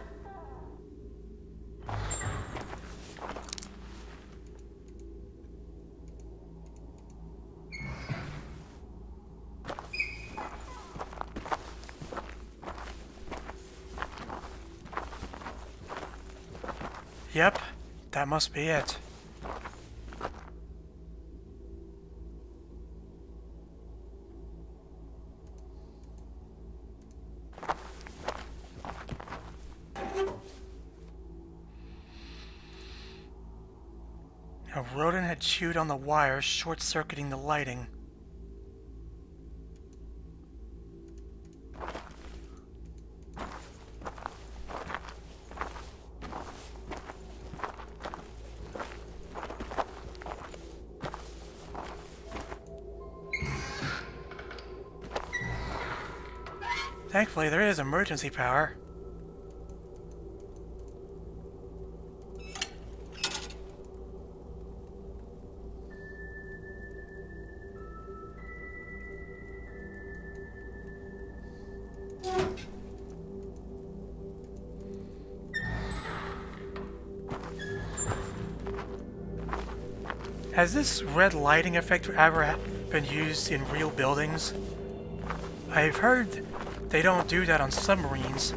Yep, that must be it. A rodent had chewed on the wire, short-circuiting the lighting. Thankfully, there is emergency power. Has this red lighting effect ever been used in real buildings? I've heard they don't do that on submarines.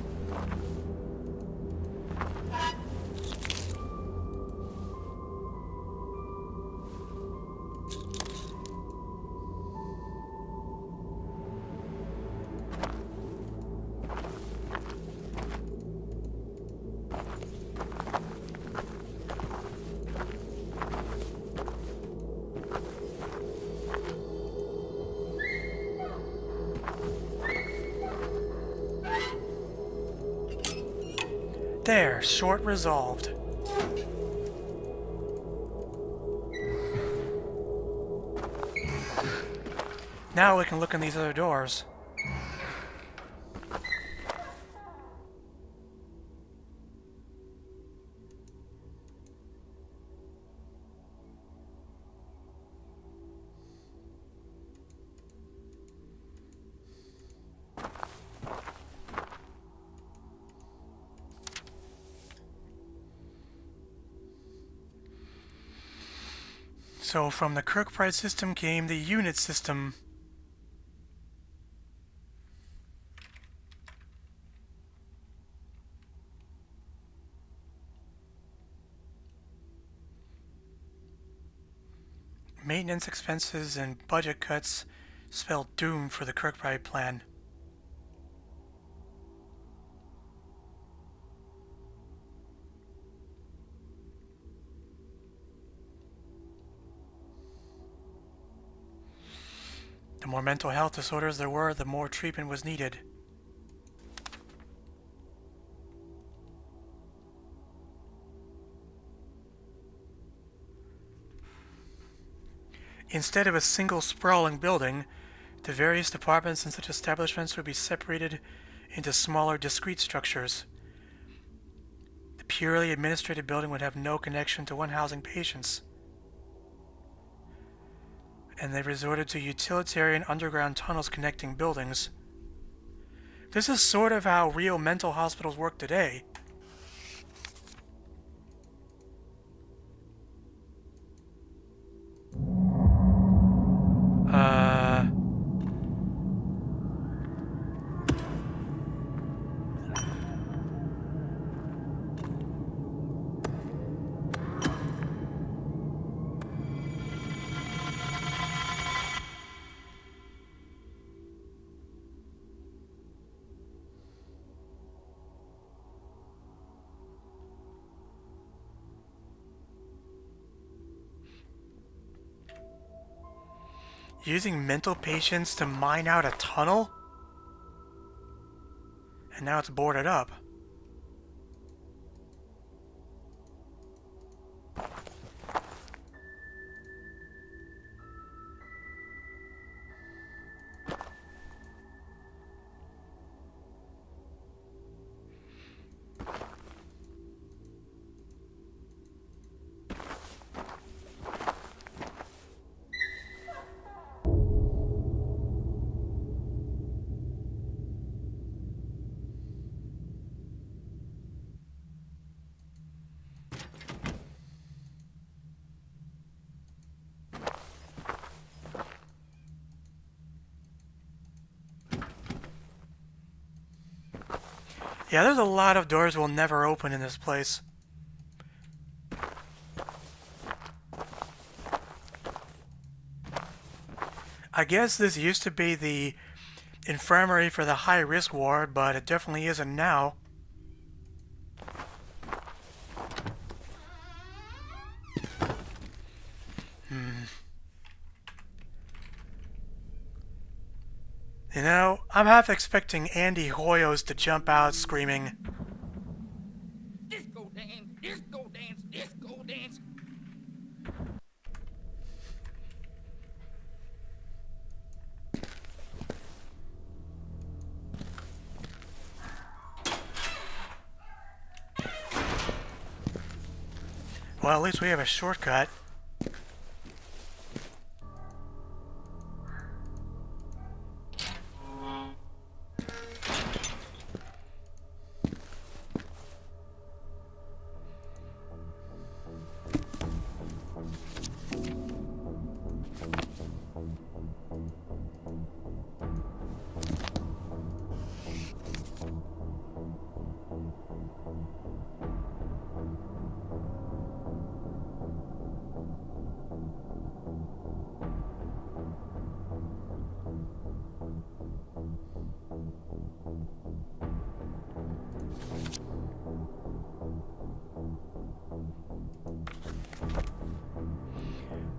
There, short resolved. Now we can look in these other doors. So from the Kirkbride system came the unit system. Maintenance expenses and budget cuts spelled doom for the Kirkbride plan. The more mental health disorders there were, the more treatment was needed. Instead of a single sprawling building, the various departments in such establishments would be separated into smaller, discrete structures. The purely administrative building would have no connection to one housing patients, and they resorted to utilitarian underground tunnels connecting buildings. This is sort of how real mental hospitals work today. Using mental patients to mine out a tunnel? And now it's boarded up. Yeah, there's a lot of doors we'll never open in this place. I guess this used to be the infirmary for the high-risk ward, but it definitely isn't now. You know, I'm half expecting Andy Hoyos to jump out screaming, "Disco dance, disco dance, disco dance." well, at least we have a shortcut.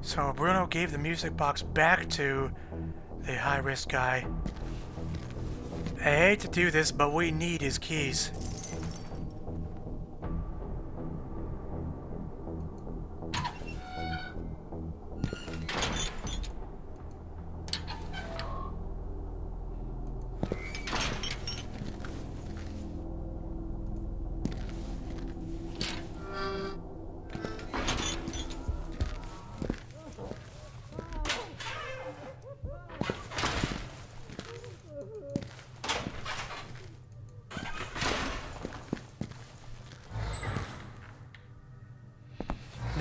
So Bruno gave the music box back to the high-risk guy. I hate to do this, but we need his keys.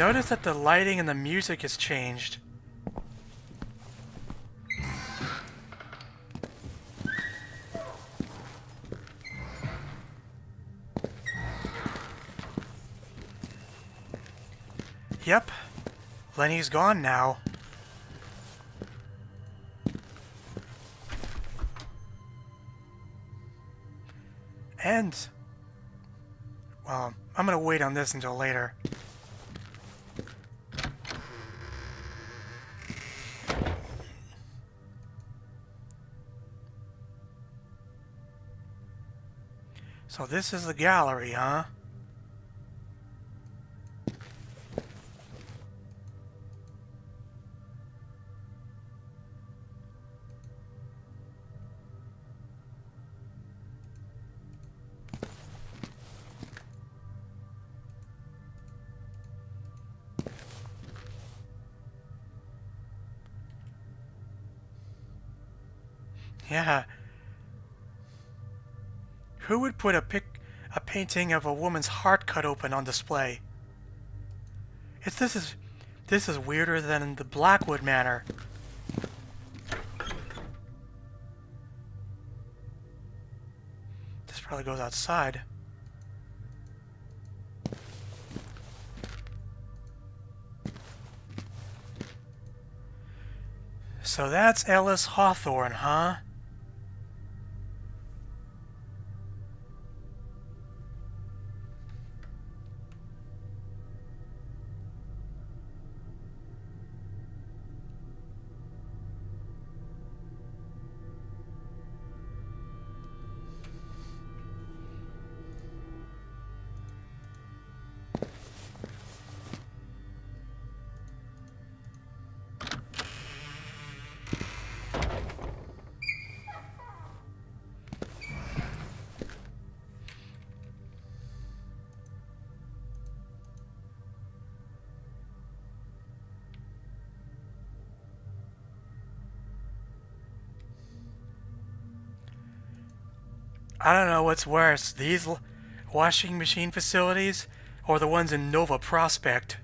Notice that the lighting and the music has changed. Yep, Lenny's gone now. And, well, I'm gonna wait on this until later. So this is the gallery, huh? Yeah. Who would put a painting of a woman's heart cut open on display? This is weirder than the Blackwood Manor. This probably goes outside. So that's Ellis Hawthorne, huh? I don't know what's worse, these washing machine facilities or the ones in Nova Prospect.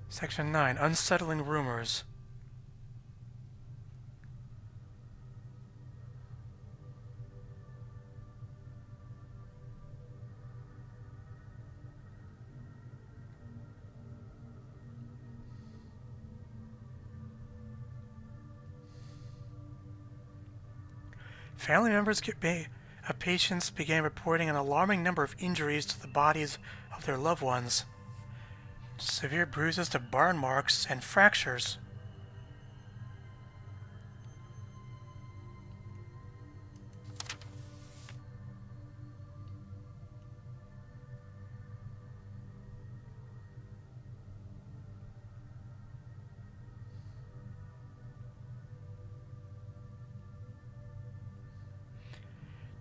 Section 9, Unsettling Rumors. Family members of patients began reporting an alarming number of injuries to the bodies of their loved ones. Severe bruises to burn marks and fractures.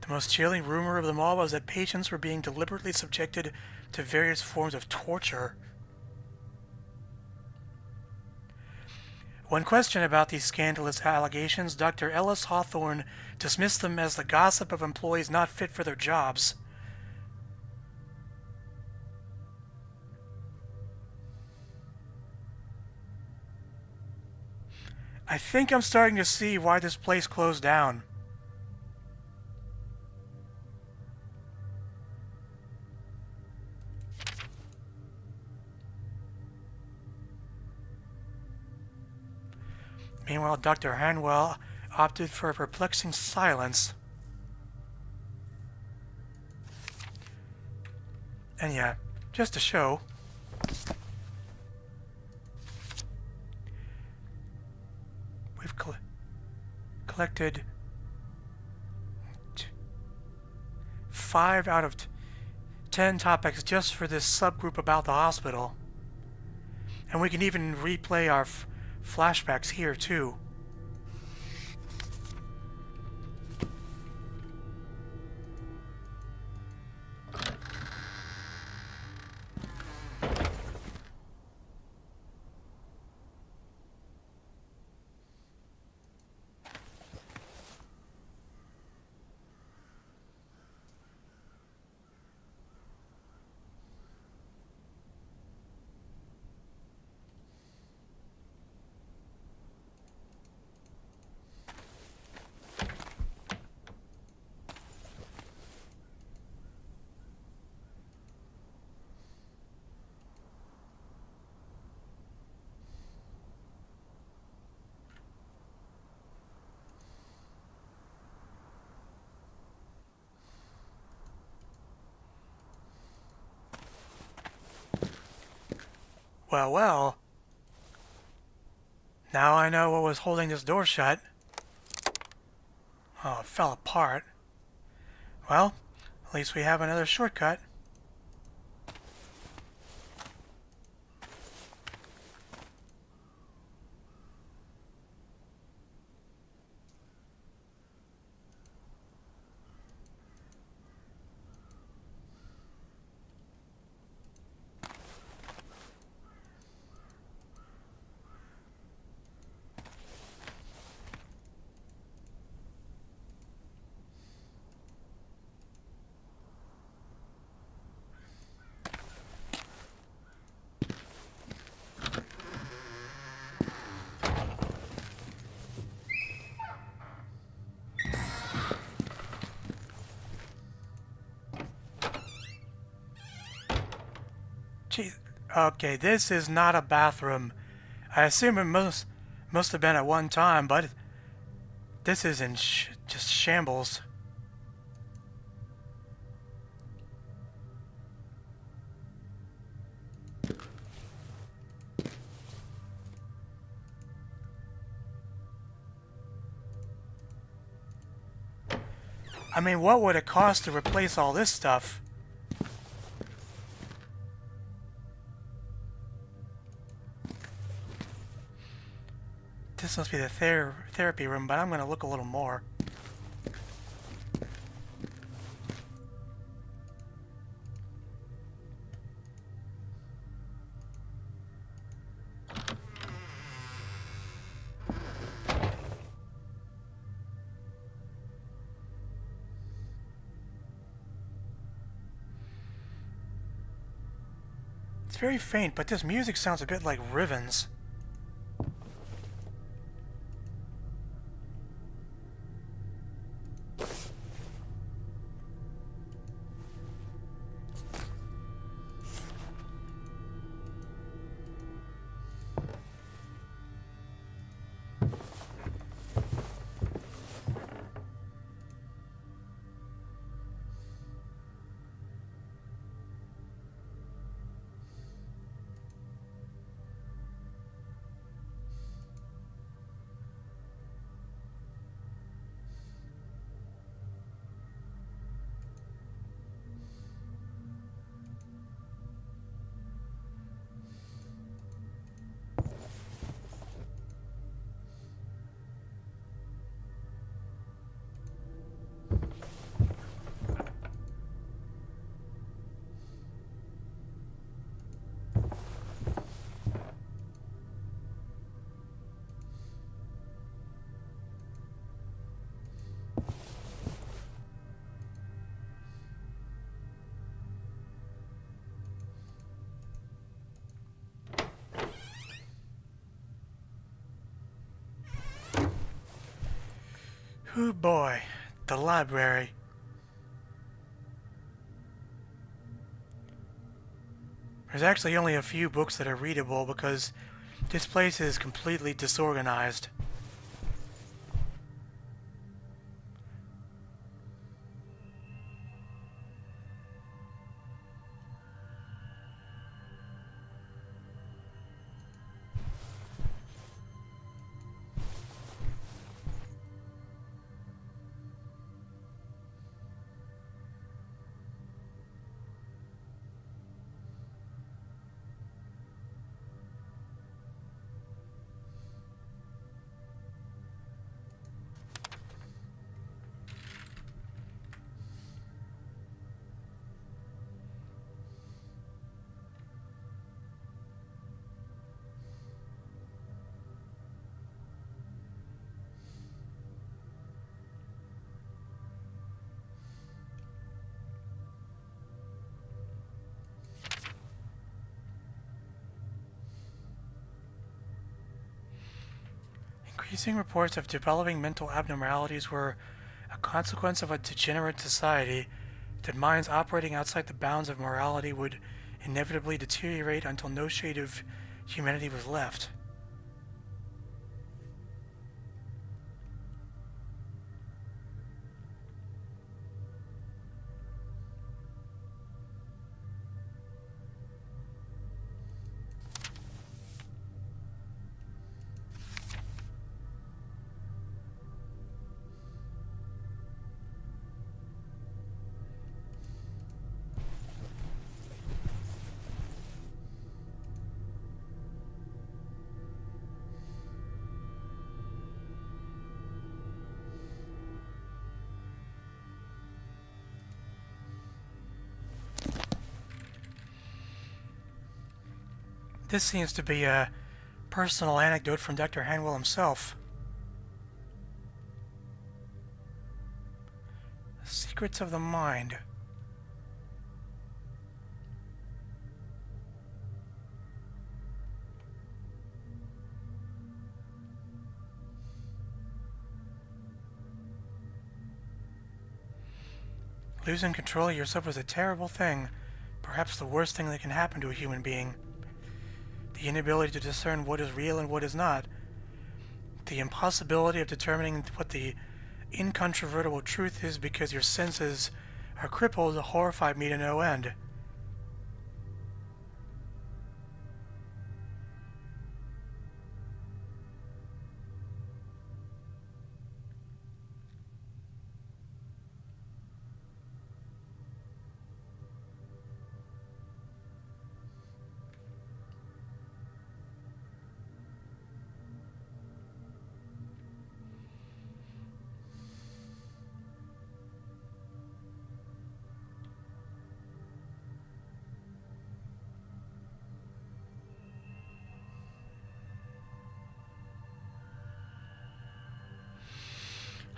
The most chilling rumor of them all was that patients were being deliberately subjected to various forms of torture. When questioned about these scandalous allegations, Dr. Ellis Hawthorne dismissed them as the gossip of employees not fit for their jobs. I think I'm starting to see why this place closed down. Meanwhile, Dr. Hanwell opted for a perplexing silence. And yeah, just to show, we've collected 5 out of 10 topics just for this subgroup about the hospital. And we can even replay our flashbacks here too. Well, well. Now I know what was holding this door shut. Oh, it fell apart. Well, at least we have another shortcut. Gee, okay, this is not a bathroom. I assume it must have been at one time, but this is in just shambles. I mean, what would it cost to replace all this stuff? This must be the therapy room, but I'm going to look a little more. It's very faint, but this music sounds a bit like Riven's. Oh boy, the library. There's actually only a few books that are readable because this place is completely disorganized. Increasing reports of developing mental abnormalities were a consequence of a degenerate society, that minds operating outside the bounds of morality would inevitably deteriorate until no shade of humanity was left. This seems to be a personal anecdote from Dr. Hanwell himself. Secrets of the Mind. Losing control of yourself is a terrible thing, perhaps the worst thing that can happen to a human being. The inability to discern what is real and what is not. The impossibility of determining what the incontrovertible truth is because your senses are crippled horrified me to no end.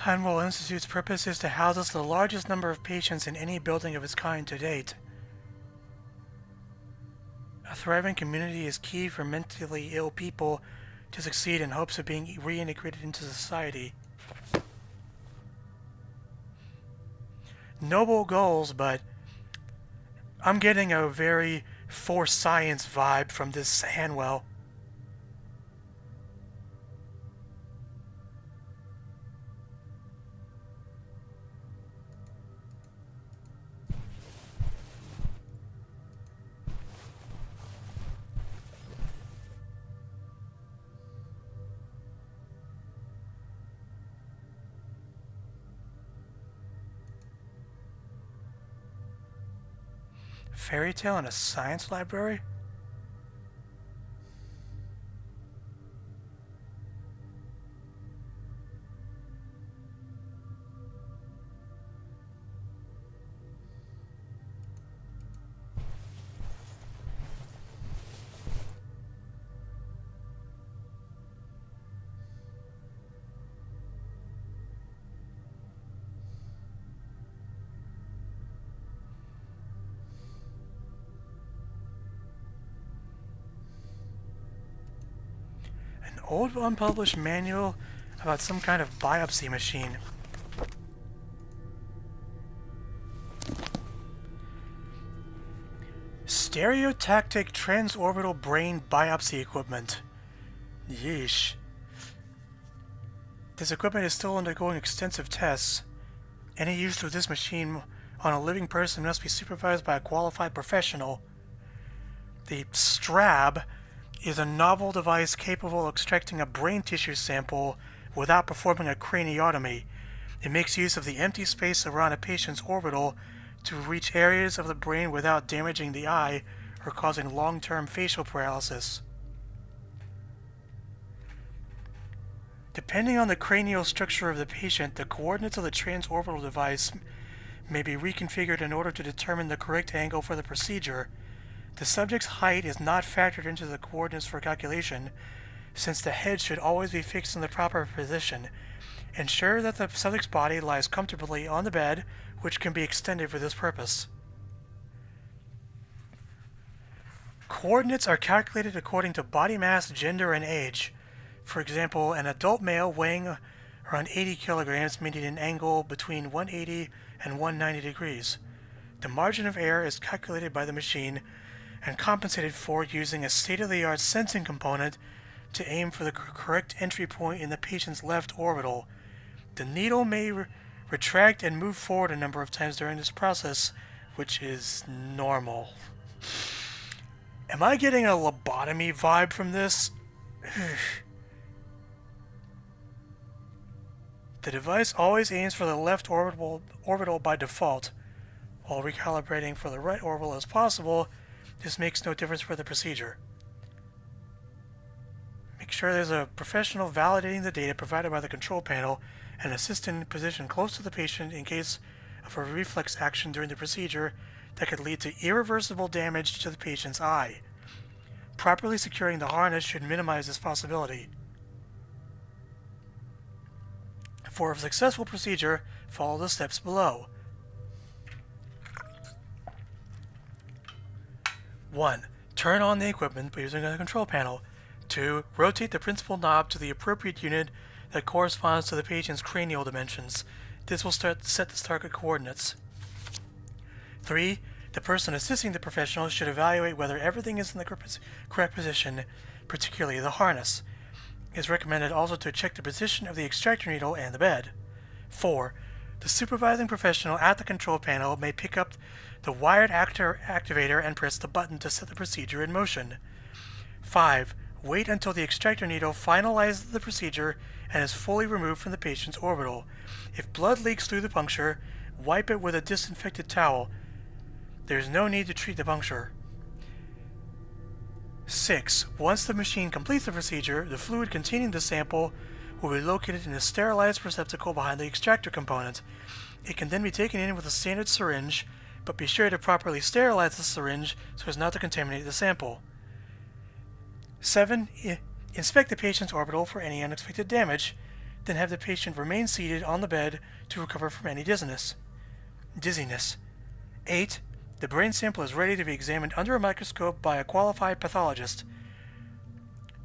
Hanwell Institute's purpose is to house the largest number of patients in any building of its kind to date. A thriving community is key for mentally ill people to succeed in hopes of being reintegrated into society. Noble goals, but I'm getting a very for science vibe from this Hanwell. Fairy tale in a science library? Old unpublished manual about some kind of biopsy machine. Stereotactic transorbital brain biopsy equipment. Yeesh. This equipment is still undergoing extensive tests. Any use of this machine on a living person must be supervised by a qualified professional. The Strab is a novel device capable of extracting a brain tissue sample without performing a craniotomy. It makes use of the empty space around a patient's orbital to reach areas of the brain without damaging the eye or causing long-term facial paralysis. Depending on the cranial structure of the patient, the coordinates of the transorbital device may be reconfigured in order to determine the correct angle for the procedure. The subject's height is not factored into the coordinates for calculation, since the head should always be fixed in the proper position. Ensure that the subject's body lies comfortably on the bed, which can be extended for this purpose. Coordinates are calculated according to body mass, gender, and age. For example, an adult male weighing around 80 kilograms meaning an angle between 180 and 190 degrees. The margin of error is calculated by the machine and compensated for using a state-of-the-art sensing component to aim for the correct entry point in the patient's left orbital. The needle may retract and move forward a number of times during this process, which is normal. Am I getting a lobotomy vibe from this? The device always aims for the left orbital by default, while recalibrating for the right orbital as possible. This makes no difference for the procedure. Make sure there's a professional validating the data provided by the control panel and assistant positioned close to the patient in case of a reflex action during the procedure that could lead to irreversible damage to the patient's eye. Properly securing the harness should minimize this possibility. For a successful procedure, follow the steps below. 1. Turn on the equipment by using the control panel. 2. Rotate the principal knob to the appropriate unit that corresponds to the patient's cranial dimensions. This will set the target coordinates. 3. The person assisting the professional should evaluate whether everything is in the correct position, particularly the harness. It is recommended also to check the position of the extractor needle and the bed. 4. The supervising professional at the control panel may pick up the wired activator and press the button to set the procedure in motion. 5. Wait until the extractor needle finalizes the procedure and is fully removed from the patient's orbital. If blood leaks through the puncture, wipe it with a disinfected towel. There is no need to treat the puncture. 6. Once the machine completes the procedure, the fluid containing the sample will be located in a sterilized receptacle behind the extractor component. It can then be taken in with a standard syringe, but be sure to properly sterilize the syringe so as not to contaminate the sample. 7. Inspect the patient's orbital for any unexpected damage, then have the patient remain seated on the bed to recover from any dizziness. 8. The brain sample is ready to be examined under a microscope by a qualified pathologist.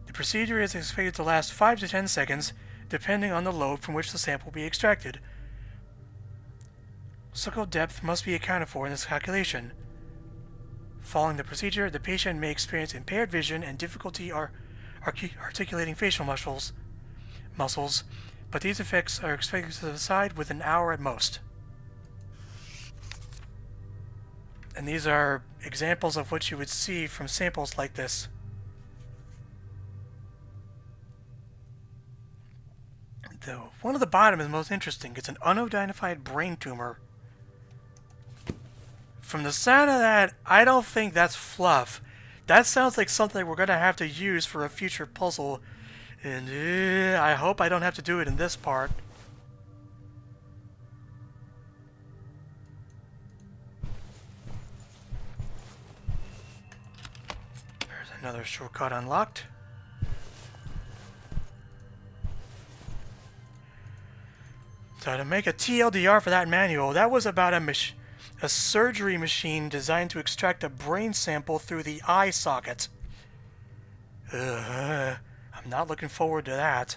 The procedure is expected to last 5 to 10 seconds, depending on the lobe from which the sample will be extracted. Suckle depth must be accounted for in this calculation. Following the procedure, the patient may experience impaired vision and difficulty articulating facial muscles, but these effects are expected to subside within an hour at most. And these are examples of what you would see from samples like this. The one at the bottom is most interesting. It's an unidentified brain tumor. From the sound of that, I don't think that's fluff. That sounds like something we're going to have to use for a future puzzle. And I hope I don't have to do it in this part. There's another shortcut unlocked. So to make a TLDR for that manual, that was about a surgery machine designed to extract a brain sample through the eye socket. I'm not looking forward to that.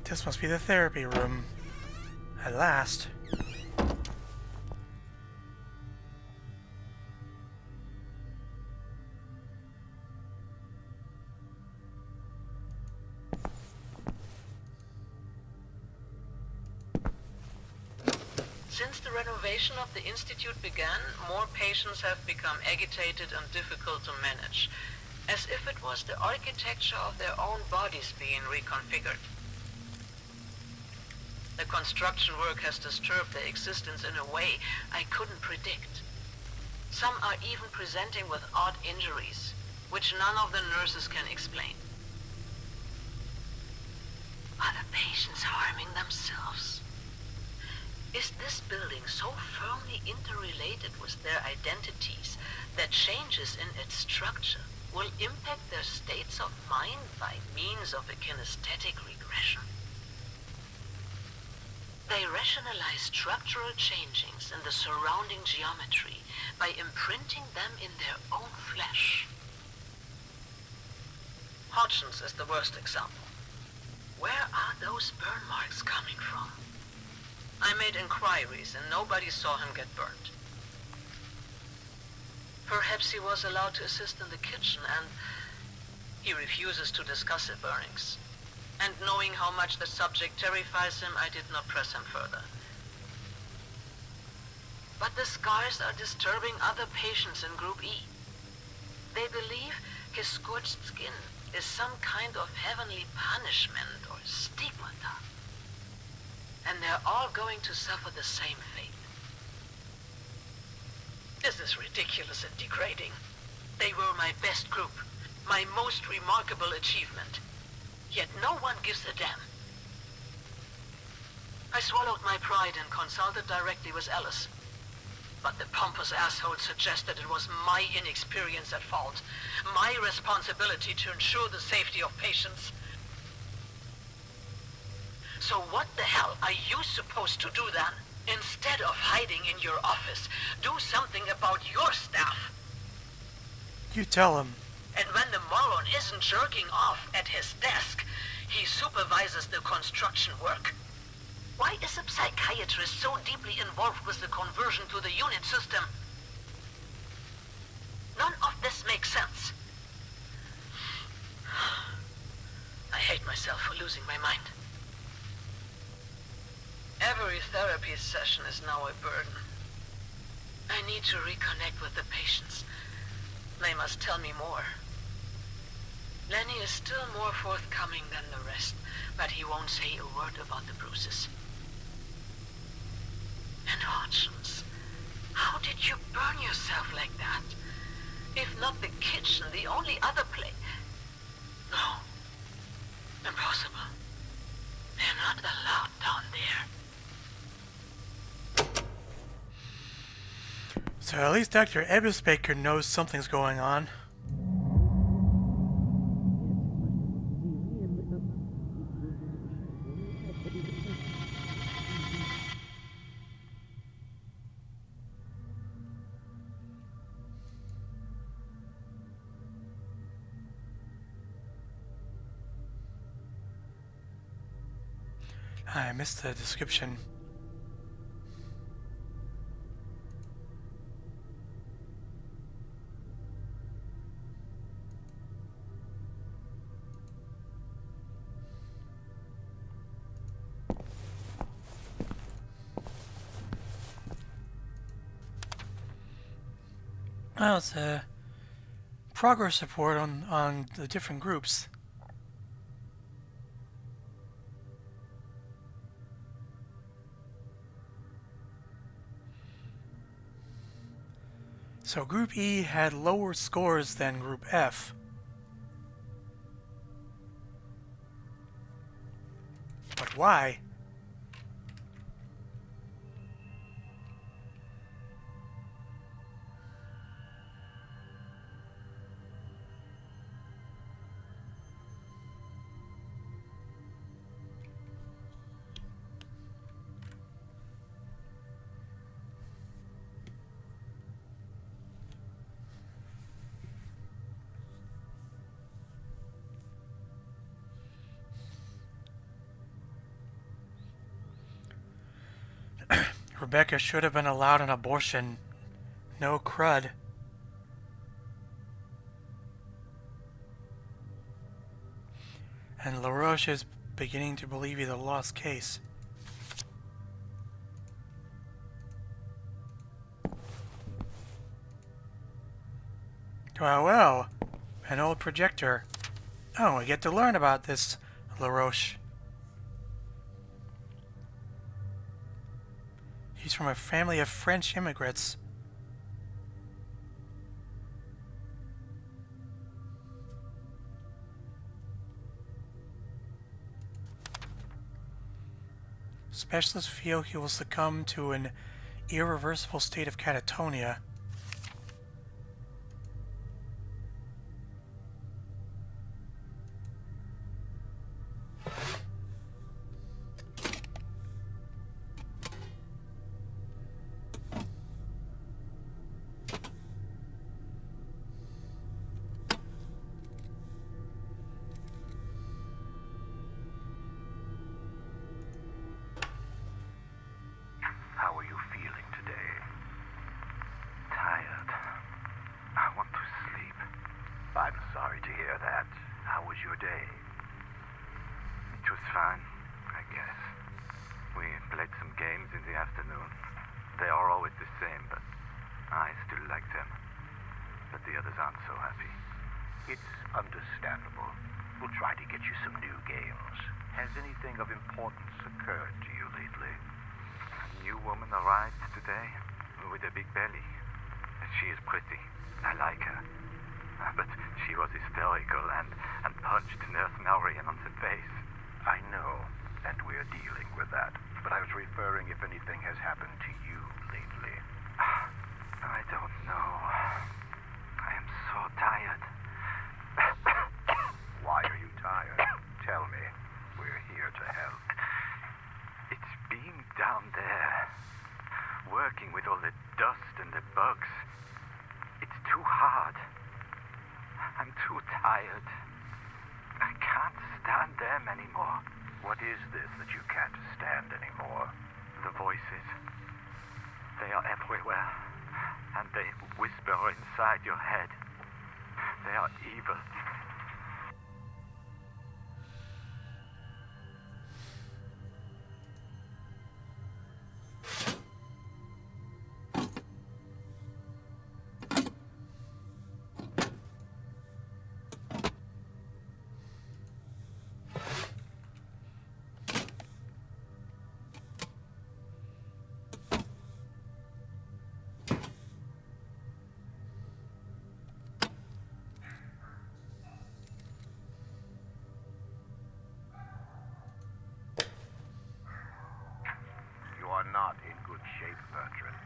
This must be the therapy room. At last. Since the renovation of the Institute began, more patients have become agitated and difficult to manage, as if it was the architecture of their own bodies being reconfigured. The construction work has disturbed their existence in a way I couldn't predict. Some are even presenting with odd injuries, which none of the nurses can explain. Are the patients harming themselves? Is this building so firmly interrelated with their identities that changes in its structure will impact their states of mind by means of a kinesthetic regression? They rationalize structural changings in the surrounding geometry by imprinting them in their own flesh. Hodgson's is the worst example. Where are those burn marks coming from? I made inquiries and nobody saw him get burned. Perhaps he was allowed to assist in the kitchen and he refuses to discuss the burnings. And knowing how much the subject terrifies him, I did not press him further. But the scars are disturbing other patients in Group E. They believe his scorched skin is some kind of heavenly punishment or stigmata. And they're all going to suffer the same fate. This is ridiculous and degrading. They were my best group, my most remarkable achievement. Yet no one gives a damn. I swallowed my pride and consulted directly with Alice. But the pompous asshole suggested it was my inexperience at fault, my responsibility to ensure the safety of patients. So what the hell are you supposed to do then? Instead of hiding in your office, do something about your staff. You tell him. And when the moron isn't jerking off at his desk, he supervises the construction work. Why is a psychiatrist so deeply involved with the conversion to the unit system? None of this makes sense. I hate myself for losing my mind. Every therapy session is now a burden. I need to reconnect with the patients. They must tell me more. Lenny is still more forthcoming than the rest, but he won't say a word about the bruises. And Hodgson's, how did you burn yourself like that? If not the kitchen, the only other place. No. Impossible. They're not allowed down there. So at least Dr. Ebbesbaker knows something's going on. I missed the description. Well, it's a progress report on the different groups. So Group E had lower scores than Group F. But why? Rebecca should have been allowed an abortion. No crud. And LaRoche is beginning to believe he's a lost case. Well, an old projector. Oh, we get to learn about this LaRoche. He's from a family of French immigrants. Specialists feel he will succumb to an irreversible state of catatonia. How are you feeling today? Tired. I want to sleep. I'm sorry to hear that. How was your day? It was fine, I guess. We played some games in the afternoon. They are always the same, but I still like them. But the others aren't so happy. It's understandable. We'll try to get you some new games. Has anything of importance occurred to you lately? A new woman arrived today with a big belly. She is pretty. I like her. But she was hysterical and punched Nurse Marion on the face. I know, and we're dealing with that. But I was referring if anything has happened to you lately. I don't know. I am so tired. Why are you tired? Tell me. We're here to help. It's being down there, working with all the dust and the bugs. It's too hard. I'm too tired. I can't stand them anymore. What is this that you can't stand anymore? The voices. They are everywhere, and they whisper inside your head. They are evil. You are not in good shape, Bertrand.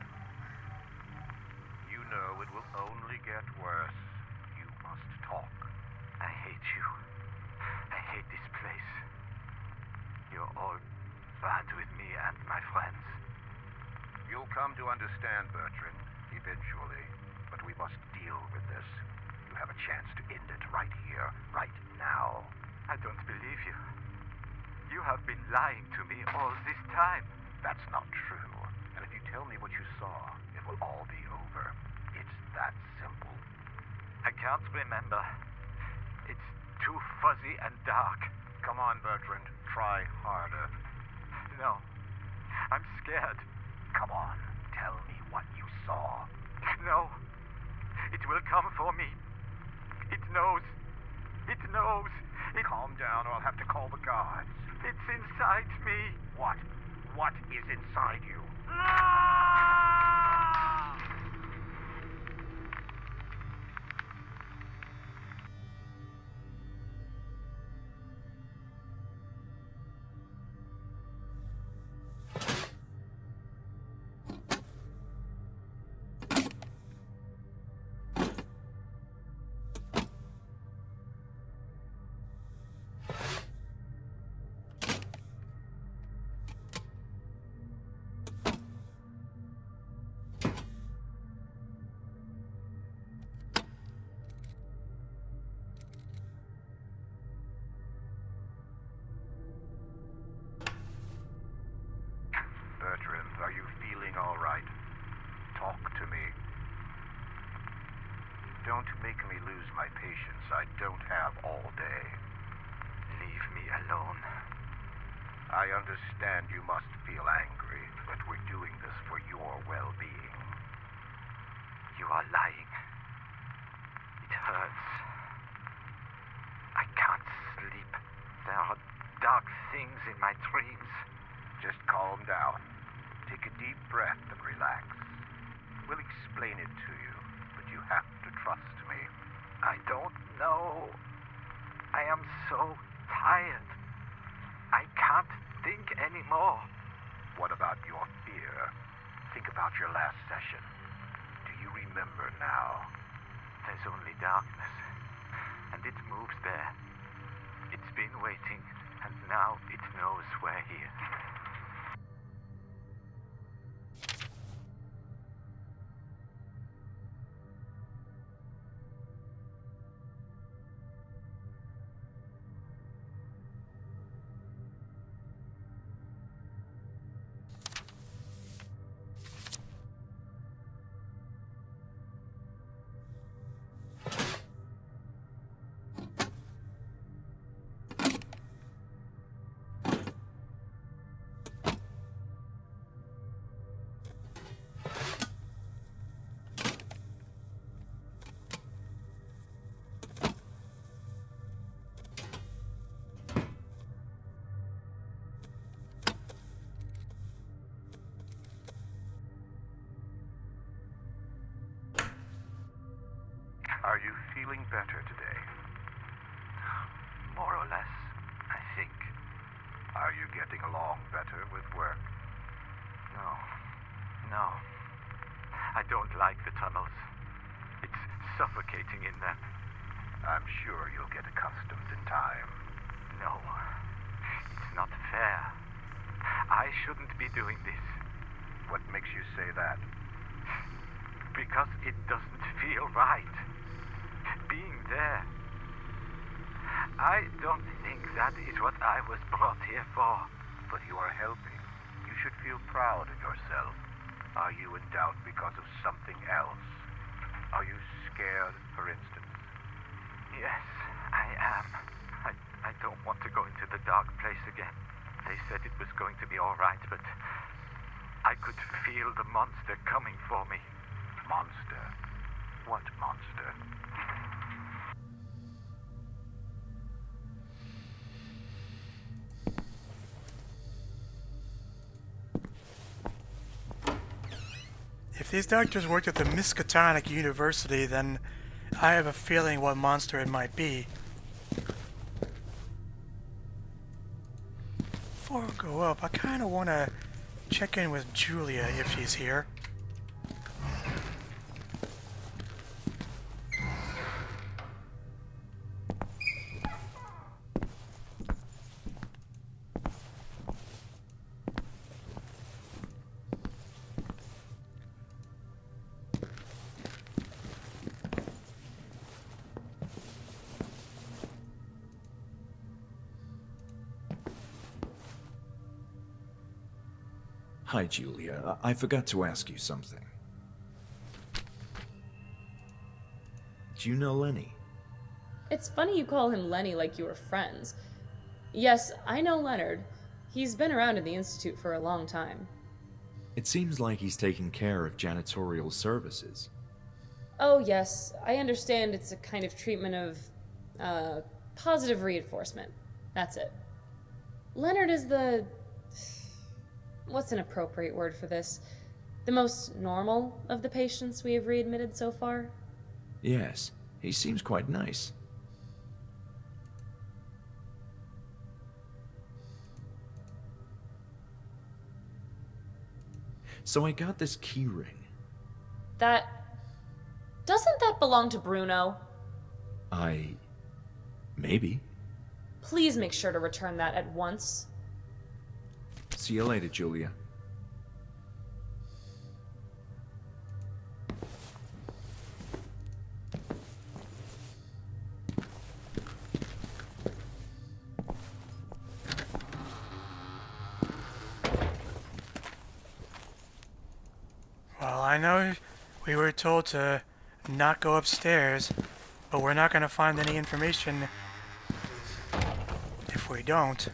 You know it will only get worse. You must talk. I hate you. I hate this place. You're all bad with me and my friends. You'll come to understand, Bertrand, eventually. But we must deal with this. You have a chance to end it right here, right now. I don't believe you. You have been lying to me all this time. That's not true. And if you tell me what you saw, it will all be over. It's that simple. I can't remember. It's too fuzzy and dark. Come on, Bertrand. Try harder. No. I'm scared. Come on. Tell me what you saw. No. It will come for me. It knows. It knows. Calm down or I'll have to call the guards. It's inside me. What? What is inside you? Bertrand, are you feeling all right? Talk to me. Don't make me lose my patience. I don't have all day. Leave me alone. I understand you must feel angry, but we're doing this for your well-being. You are lying. It hurts. I can't sleep. There are dark things in my dreams. Just calm down. Take a deep breath and relax. We'll explain it to you, but you have to trust me. I don't know. I am so tired. I can't think anymore. your last session. Do you remember now? There's only darkness, and it moves there. It's been waiting, and now it knows we're here. Are you feeling better today? More or less, I think. Are you getting along better with work? No. I don't like the tunnels. It's suffocating in them. I'm sure you'll get accustomed in time. No, it's not fair. I shouldn't be doing this. What makes you say that? Because it doesn't feel right. Being there. I don't think that is what I was brought here for. But you are helping. You should feel proud of yourself. Are you in doubt because of something else? Are you scared, for instance? Yes, I am. I don't want to go into the dark place again. They said it was going to be all right, but I could feel the monster coming for me. Monster? What monster? If these doctors worked at the Miskatonic University, then I have a feeling what monster it might be. Before we go up, I kind of want to check in with Julia if she's here. Hi, Julia. I forgot to ask you something. Do you know Lenny? It's funny you call him Lenny like you were friends. Yes, I know Leonard. He's been around in the Institute for a long time. It seems like he's taking care of janitorial services. Oh, yes. I understand it's a kind of treatment of, positive reinforcement. That's it. Leonard is the... What's an appropriate word for this? The most normal of the patients we have readmitted so far? Yes, he seems quite nice. So I got this key ring. Doesn't that belong to Bruno? Maybe. Please make sure to return that at once. See you later, Julia. Well, I know we were told to not go upstairs, but we're not going to find any information if we don't.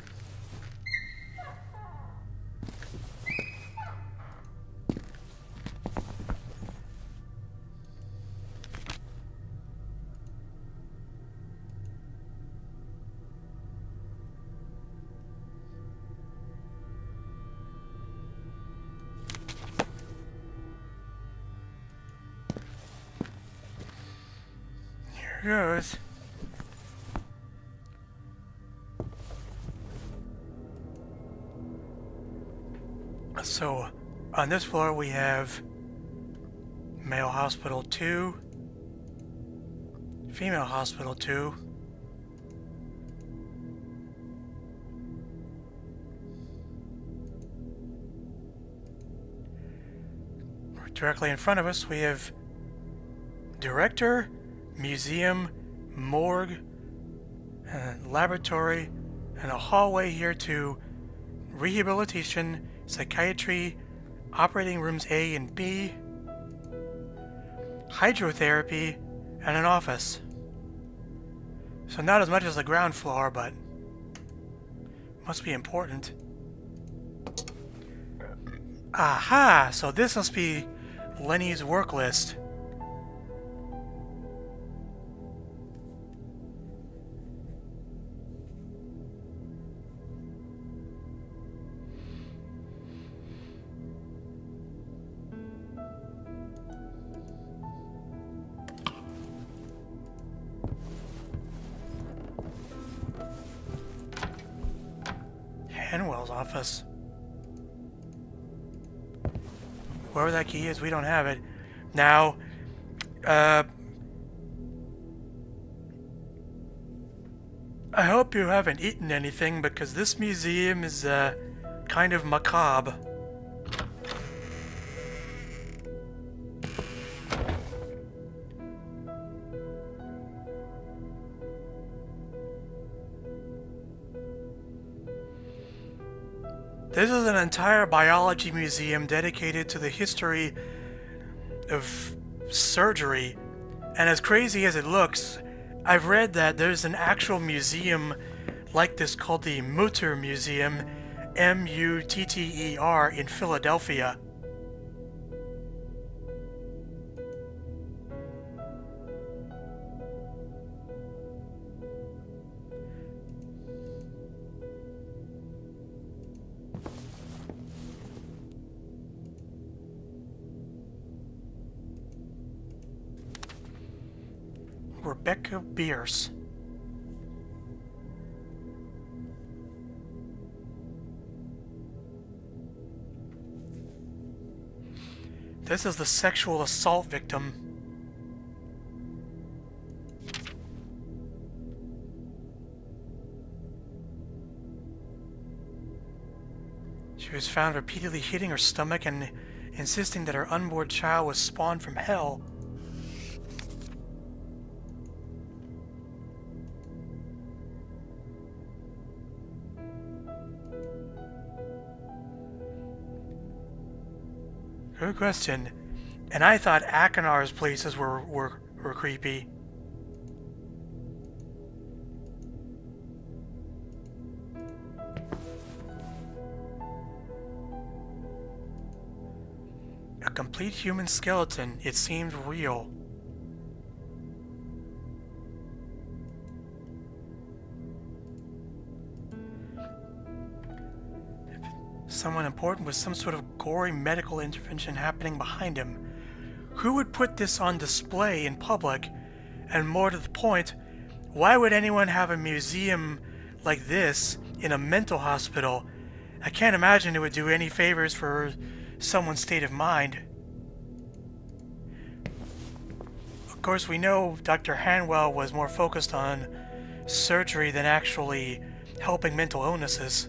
Goes. So, on this floor we have Male Hospital 2. Female Hospital 2. Directly in front of us we have Director, Museum, Morgue, Laboratory, and a hallway here to Rehabilitation, Psychiatry, Operating Rooms A and B, Hydrotherapy, and an office. So not as much as the ground floor, but must be important. Aha! So this must be Lenny's work list. Hanwell's office. Wherever that key is, we don't have it. Now, I hope you haven't eaten anything because this museum is kind of macabre. This is an entire biology museum dedicated to the history of surgery, and as crazy as it looks, I've read that there's an actual museum like this called the Mutter Museum, M-U-T-T-E-R, in Philadelphia. Rebecca Bierce. This is the sexual assault victim. She was found repeatedly hitting her stomach and insisting that her unborn child was spawned from hell. Good question. And I thought Akinar's places were creepy. A complete human skeleton. It seemed real. Someone important with some sort of gory medical intervention happening behind him. Who would put this on display in public? And more to the point, why would anyone have a museum like this in a mental hospital? I can't imagine it would do any favors for someone's state of mind. Of course, we know Dr. Hanwell was more focused on surgery than actually helping mental illnesses.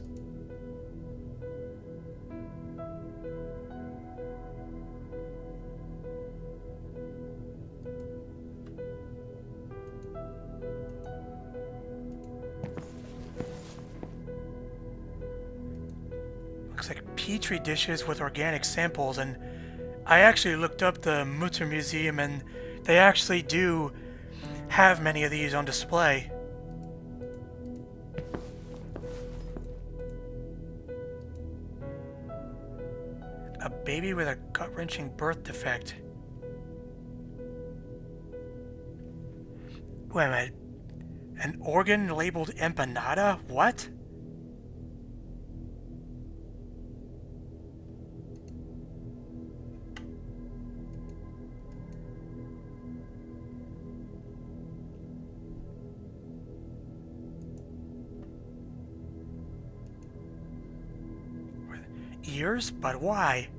Looks like petri dishes with organic samples, and I actually looked up the Mutter Museum and they actually do have many of these on display. A baby with a gut-wrenching birth defect. Wait a minute. An organ labeled empanada? What? Ears? But why?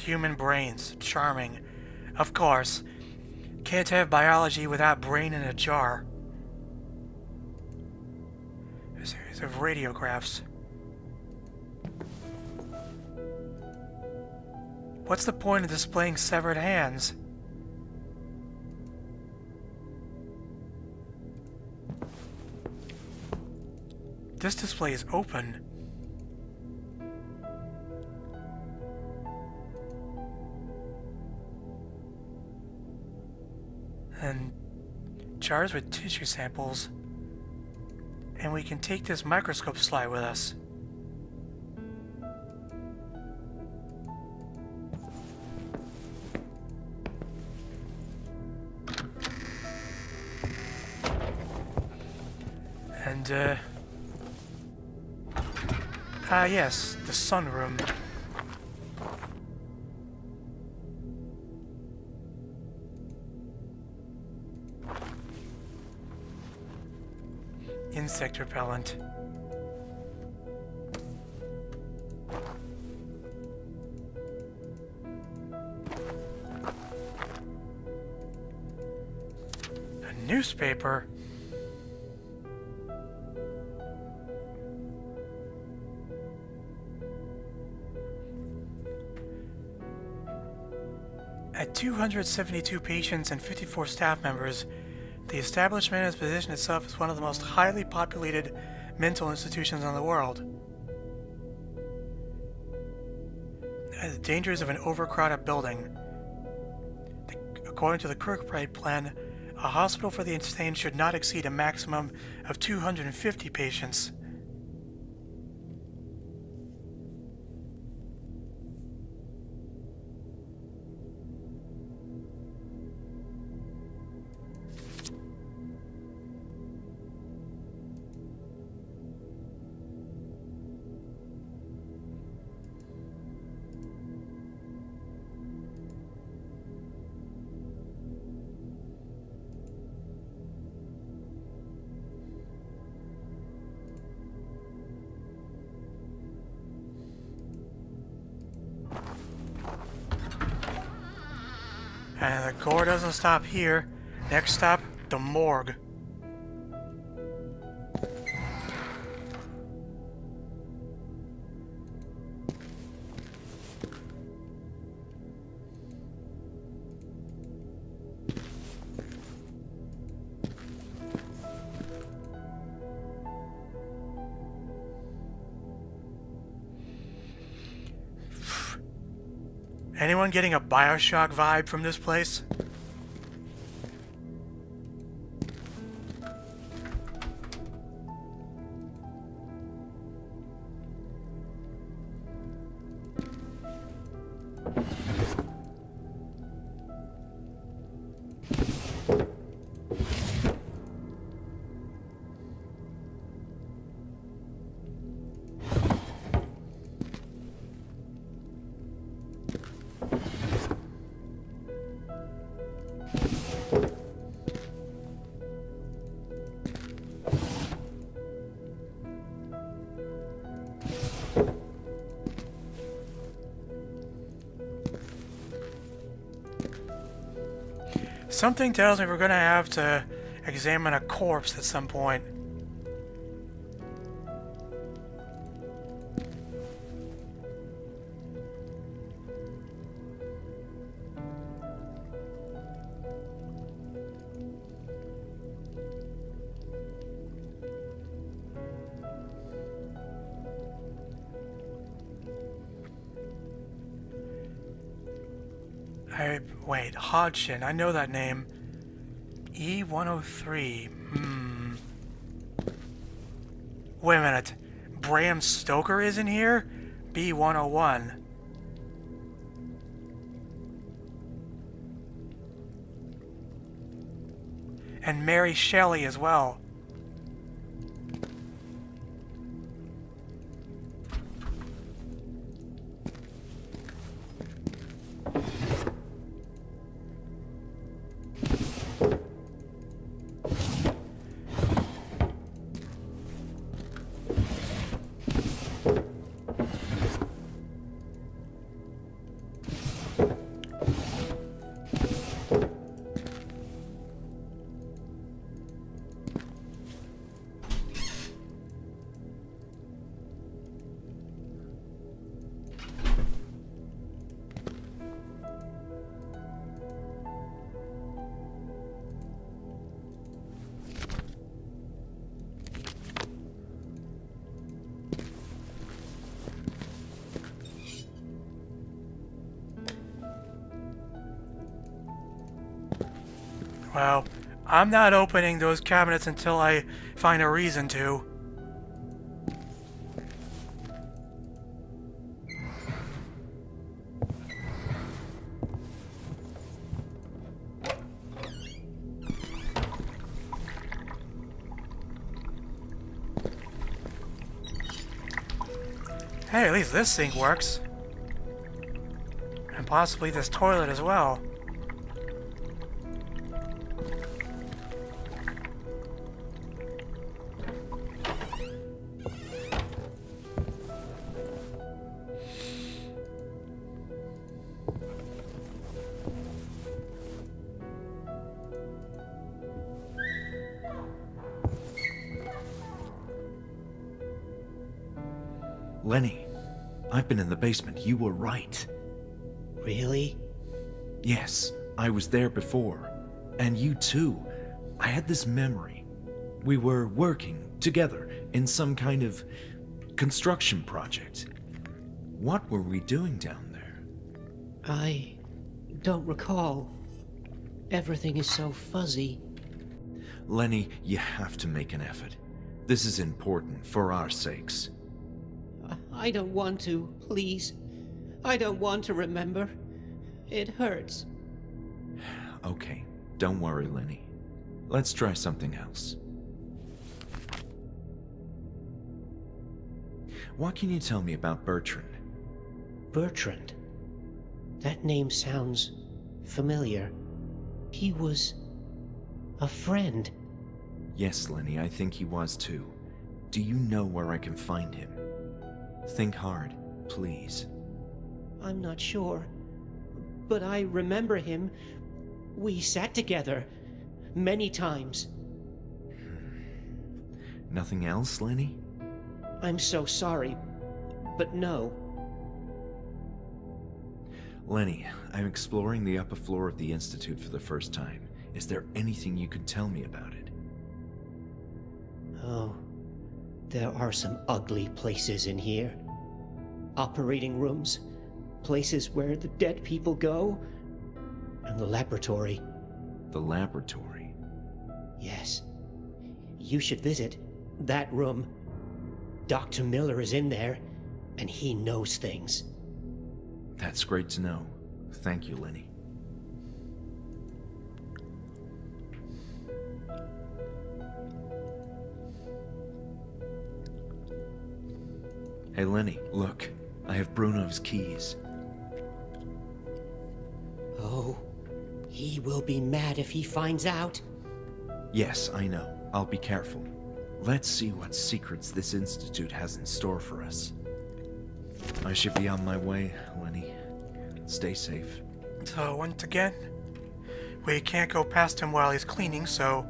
human brains. Charming. Of course. Can't have biology without brain in a jar. A series of radiographs. What's the point of displaying severed hands? This display is open. And jars with tissue samples. And we can take this microscope slide with us. And, yes, the sunroom. Insect repellent. A newspaper. At 272 patients and 54 staff members, the establishment has positioned itself as one of the most highly populated mental institutions in the world. The dangers of an overcrowded building. According to the Kirkbride plan, a hospital for the insane should not exceed a maximum of 250 patients. And the gore doesn't stop here. Next stop, the morgue. Anyone getting a Bioshock vibe from this place? Something tells me we're gonna have to examine a corpse at some point. Wait, Hodgson, I know that name. E103, Wait a minute. Bram Stoker is in here? B101. And Mary Shelley as well. Well, I'm not opening those cabinets until I find a reason to. Hey, at least this sink works. And possibly this toilet as well. Lenny, I've been in the basement. You were right. Really? Yes, I was there before. And you too. I had this memory. We were working together in some kind of construction project. What were we doing down there? I don't recall. Everything is so fuzzy. Lenny, you have to make an effort. This is important for our sakes. I don't want to, please. I don't want to remember. It hurts. Okay, don't worry, Lenny. Let's try something else. What can you tell me about Bertrand? Bertrand? That name sounds familiar. He was a friend. Yes, Lenny, I think he was too. Do you know where I can find him? Think hard, please. I'm not sure. But I remember him. We sat together many times. Nothing else, Lenny? I'm so sorry, but no. Lenny, I'm exploring the upper floor of the Institute for the first time. Is there anything you could tell me about it? Oh, there are some ugly places in here. Operating rooms, places where the dead people go, and the laboratory. The laboratory? Yes. You should visit that room. Dr. Miller is in there, and he knows things. That's great to know. Thank you, Lenny. Hey, Lenny, look. I have Bruno's keys. Oh, he will be mad if he finds out. Yes, I know. I'll be careful. Let's see what secrets this institute has in store for us. I should be on my way, Lenny. Stay safe. So, once again, we can't go past him while he's cleaning, so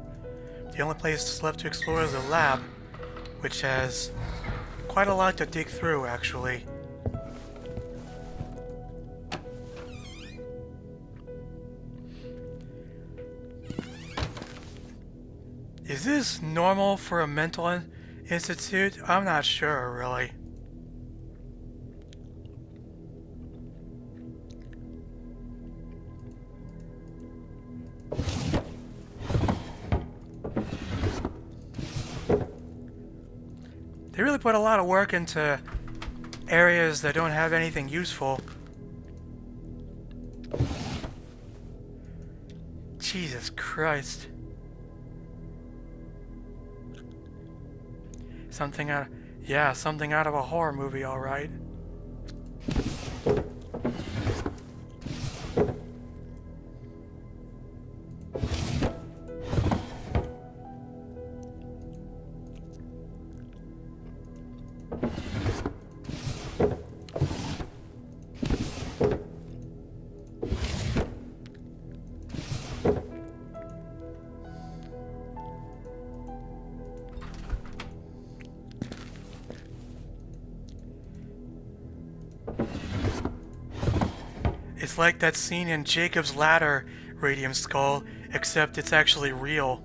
the only place left to explore is the lab, which has quite a lot to dig through, actually. Is this normal for a mental institute? I'm not sure, really. They really put a lot of work into areas that don't have anything useful. Jesus Christ. Something out of a horror movie, all right. It's like that scene in Jacob's Ladder, Radium Skull, except it's actually real.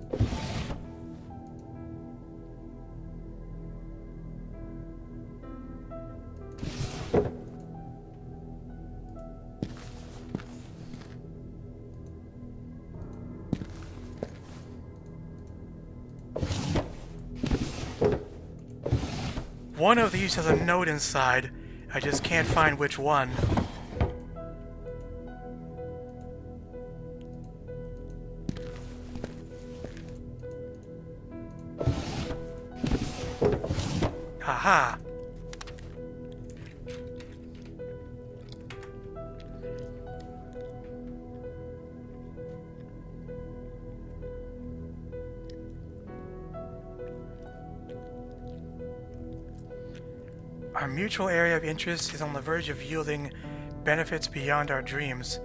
One of these has a note inside. I just can't find which one. Haha. Our mutual area of interest is on the verge of yielding benefits beyond our dreams.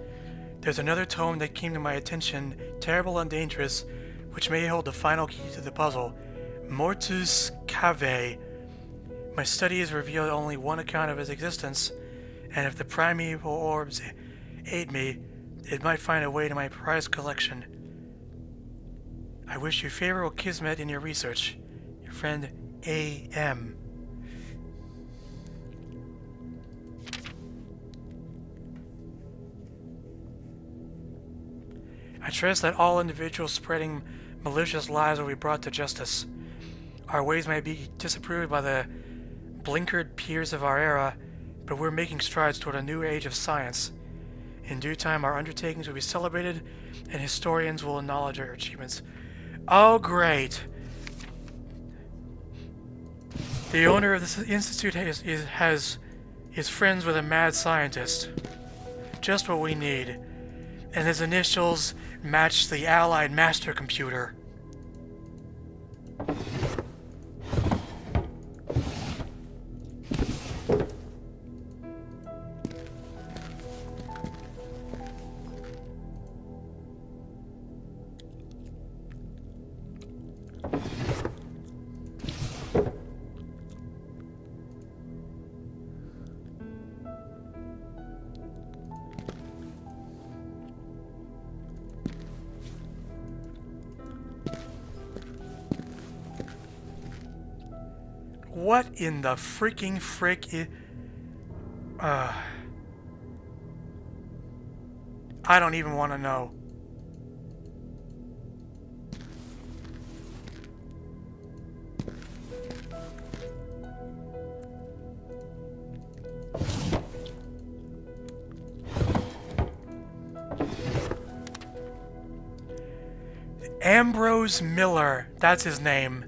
There's another tome that came to my attention, terrible and dangerous, which may hold the final key to the puzzle. Mortus Cave. My study has revealed only one account of its existence, and if the primeval orbs aid me, it might find a way to my prized collection. I wish you favorable kismet in your research. Your friend A.M. I trust that all individuals spreading malicious lies will be brought to justice. Our ways may be disapproved by the blinkered peers of our era, but we're making strides toward a new age of science. In due time, our undertakings will be celebrated, and historians will acknowledge our achievements. Oh, great! The owner of this institute is friends with a mad scientist. Just what we need. And his initials match the Allied master computer. What in the freaking frick I don't even want to know. Ambrose Miller, that's his name.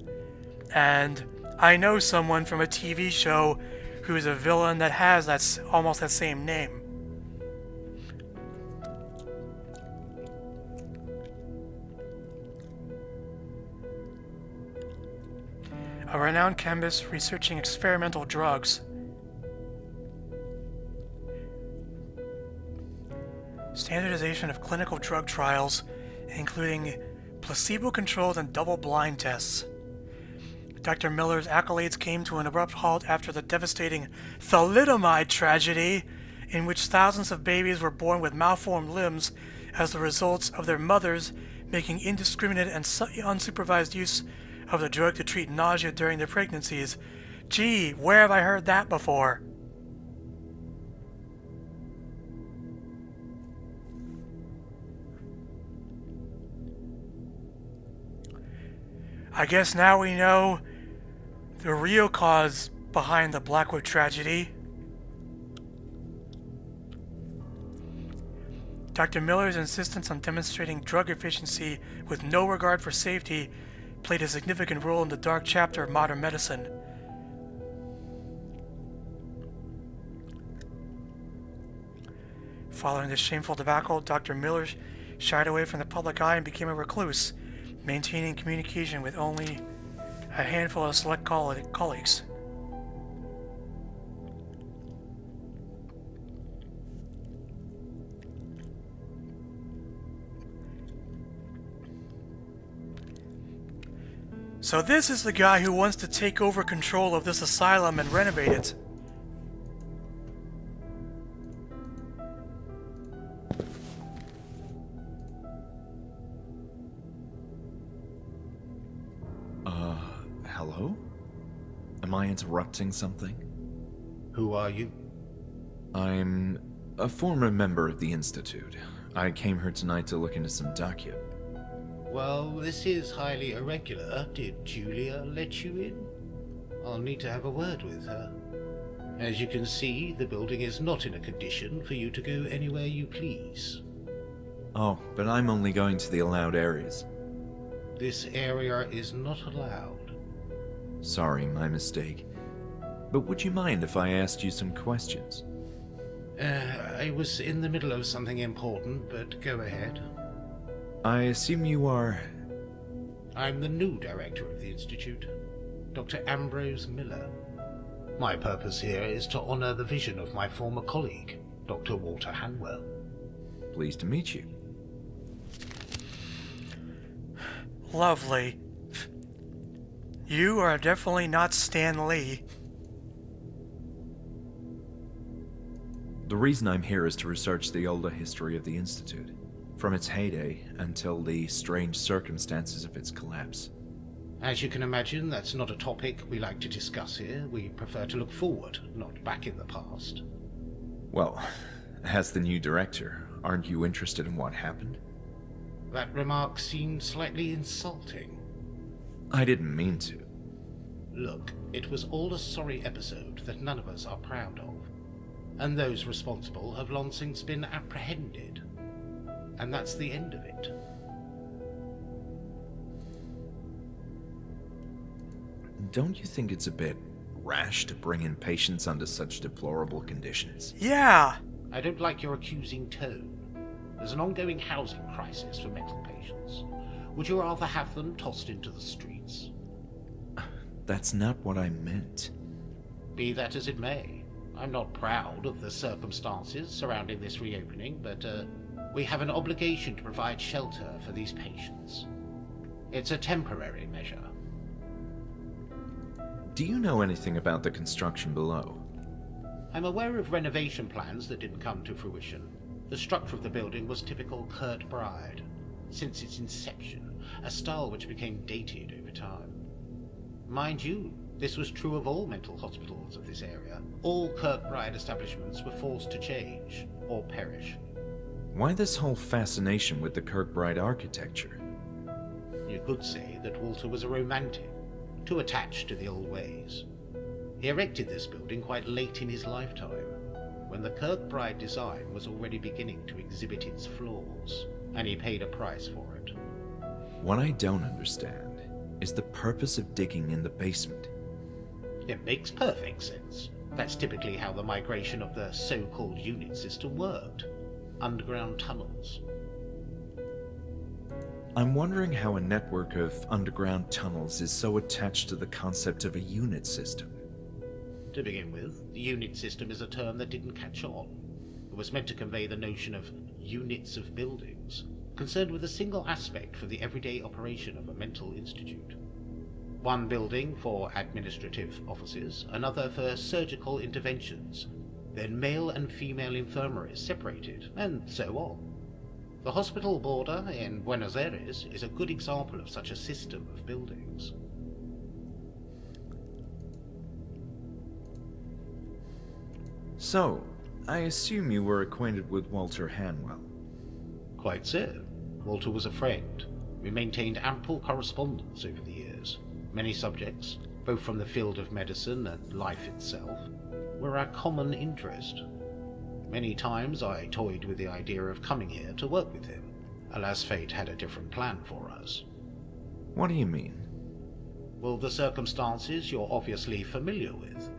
And I know someone from a TV show who's a villain that has almost that same name. A renowned chemist researching experimental drugs. Standardization of clinical drug trials, including placebo-controlled and double-blind tests. Dr. Miller's accolades came to an abrupt halt after the devastating thalidomide tragedy, in which thousands of babies were born with malformed limbs as the results of their mothers making indiscriminate and unsupervised use of the drug to treat nausea during their pregnancies. Gee, where have I heard that before? I guess now we know the real cause behind the Blackwood tragedy. Dr. Miller's insistence on demonstrating drug efficiency with no regard for safety played a significant role in the dark chapter of modern medicine. Following this shameful debacle, Dr. Miller shied away from the public eye and became a recluse, maintaining communication with only a handful of select colleagues. So this is the guy who wants to take over control of this asylum and renovate it. Hello? Am I interrupting something? Who are you? I'm a former member of the Institute. I came here tonight to look into some docu. Well, this is highly irregular. Did Julia let you in? I'll need to have a word with her. As you can see, the building is not in a condition for you to go anywhere you please. Oh, but I'm only going to the allowed areas. This area is not allowed. Sorry, my mistake. But would you mind if I asked you some questions? I was in the middle of something important, but go ahead. I assume you are... I'm the new director of the Institute, Dr. Ambrose Miller. My purpose here is to honor the vision of my former colleague, Dr. Walter Hanwell. Pleased to meet you. Lovely. You are definitely not Stan Lee. The reason I'm here is to research the older history of the Institute, from its heyday until the strange circumstances of its collapse. As you can imagine, that's not a topic we like to discuss here. We prefer to look forward, not back in the past. Well, as the new director, aren't you interested in what happened? That remark seemed slightly insulting. I didn't mean to. Look, it was all a sorry episode that none of us are proud of. And those responsible have long since been apprehended. And that's the end of it. Don't you think it's a bit rash to bring in patients under such deplorable conditions? Yeah! I don't like your accusing tone. There's an ongoing housing crisis for mental patients. Would you rather have them tossed into the streets? That's not what I meant. Be that as it may, I'm not proud of the circumstances surrounding this reopening, but we have an obligation to provide shelter for these patients. It's a temporary measure. Do you know anything about the construction below? I'm aware of renovation plans that didn't come to fruition. The structure of the building was typical Kirkbride, since its inception, a style which became dated over time. Mind you, this was true of all mental hospitals of this area. All Kirkbride establishments were forced to change, or perish. Why this whole fascination with the Kirkbride architecture? You could say that Walter was a romantic, too attached to the old ways. He erected this building quite late in his lifetime, when the Kirkbride design was already beginning to exhibit its flaws, and he paid a price for it. What I don't understand is the purpose of digging in the basement. It makes perfect sense. That's typically how the migration of the so-called unit system worked. Underground tunnels. I'm wondering how a network of underground tunnels is so attached to the concept of a unit system. To begin with, the unit system is a term that didn't catch on. It was meant to convey the notion of units of buildings, concerned with a single aspect for the everyday operation of a mental institute. One building for administrative offices, another for surgical interventions, then male and female infirmaries separated, and so on. The hospital border in Buenos Aires is a good example of such a system of buildings. So, I assume you were acquainted with Walter Hanwell. Quite so. Walter was a friend. We maintained ample correspondence over the years. Many subjects, both from the field of medicine and life itself, were our common interest. Many times I toyed with the idea of coming here to work with him. Alas, fate had a different plan for us. What do you mean? Well, the circumstances you're obviously familiar with.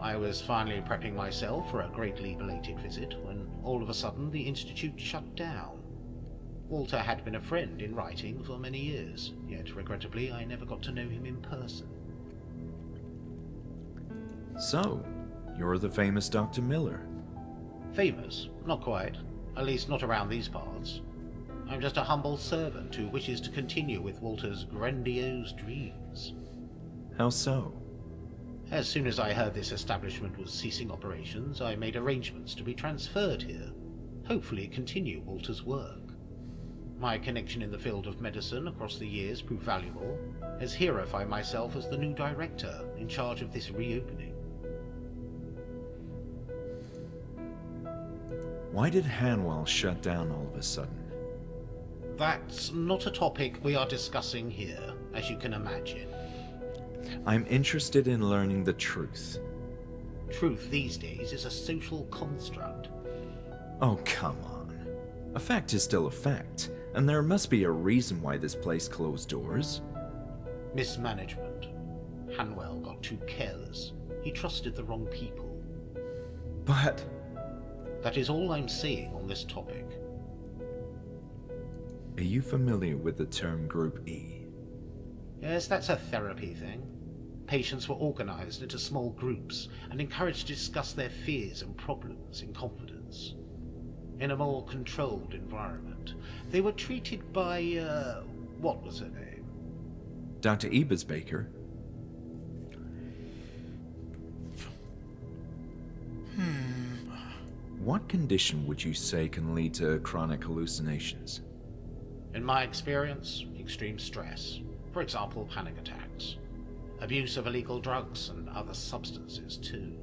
I was finally prepping myself for a greatly belated visit when all of a sudden the Institute shut down. Walter had been a friend in writing for many years, yet regrettably I never got to know him in person. So, you're the famous Dr. Miller. Famous? Not quite. At least not around these parts. I'm just a humble servant who wishes to continue with Walter's grandiose dreams. How so? As soon as I heard this establishment was ceasing operations, I made arrangements to be transferred here, hopefully continue Walter's work. My connection in the field of medicine across the years proved valuable, as here I find myself as the new director in charge of this reopening. Why did Hanwell shut down all of a sudden? That's not a topic we are discussing here, as you can imagine. I'm interested in learning the truth. Truth these days is a social construct. Oh, come on. A fact is still a fact, and there must be a reason why this place closed doors. Mismanagement. Hanwell got too careless. He trusted the wrong people. But... That is all I'm saying on this topic. Are you familiar with the term Group E? Yes, that's a therapy thing. Patients were organized into small groups and encouraged to discuss their fears and problems in confidence. In a more controlled environment, they were treated by, what was her name? Dr. Ebersbaker? What condition would you say can lead to chronic hallucinations? In my experience, extreme stress. For example, panic attacks. Abuse of illegal drugs and other substances too.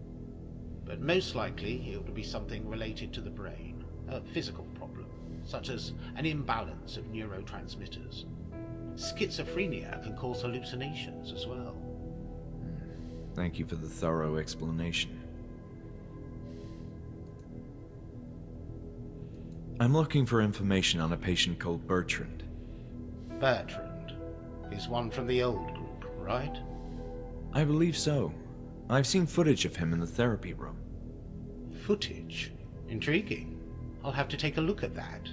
But most likely it would be something related to the brain, a physical problem, such as an imbalance of neurotransmitters. Schizophrenia can cause hallucinations as well. Thank you for the thorough explanation. I'm looking for information on a patient called Bertrand. Bertrand? He's one from the old group, right? I believe so. I've seen footage of him in the therapy room. Footage? Intriguing. I'll have to take a look at that.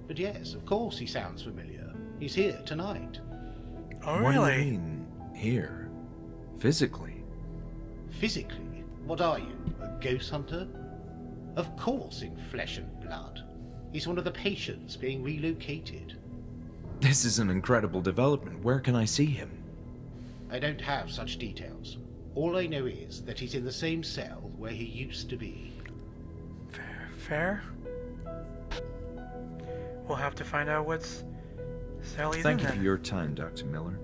But yes, of course he sounds familiar. He's here tonight. Oh, What really? do you mean, here? Physically? Physically? What are you, a ghost hunter? Of course in flesh and blood. He's one of the patients being relocated. This is an incredible development. Where can I see him? I don't have such details. All I know is that he's in the same cell where he used to be. Fair? We'll have to find out what's Sally's in Thank you then. for your time, Dr. Miller.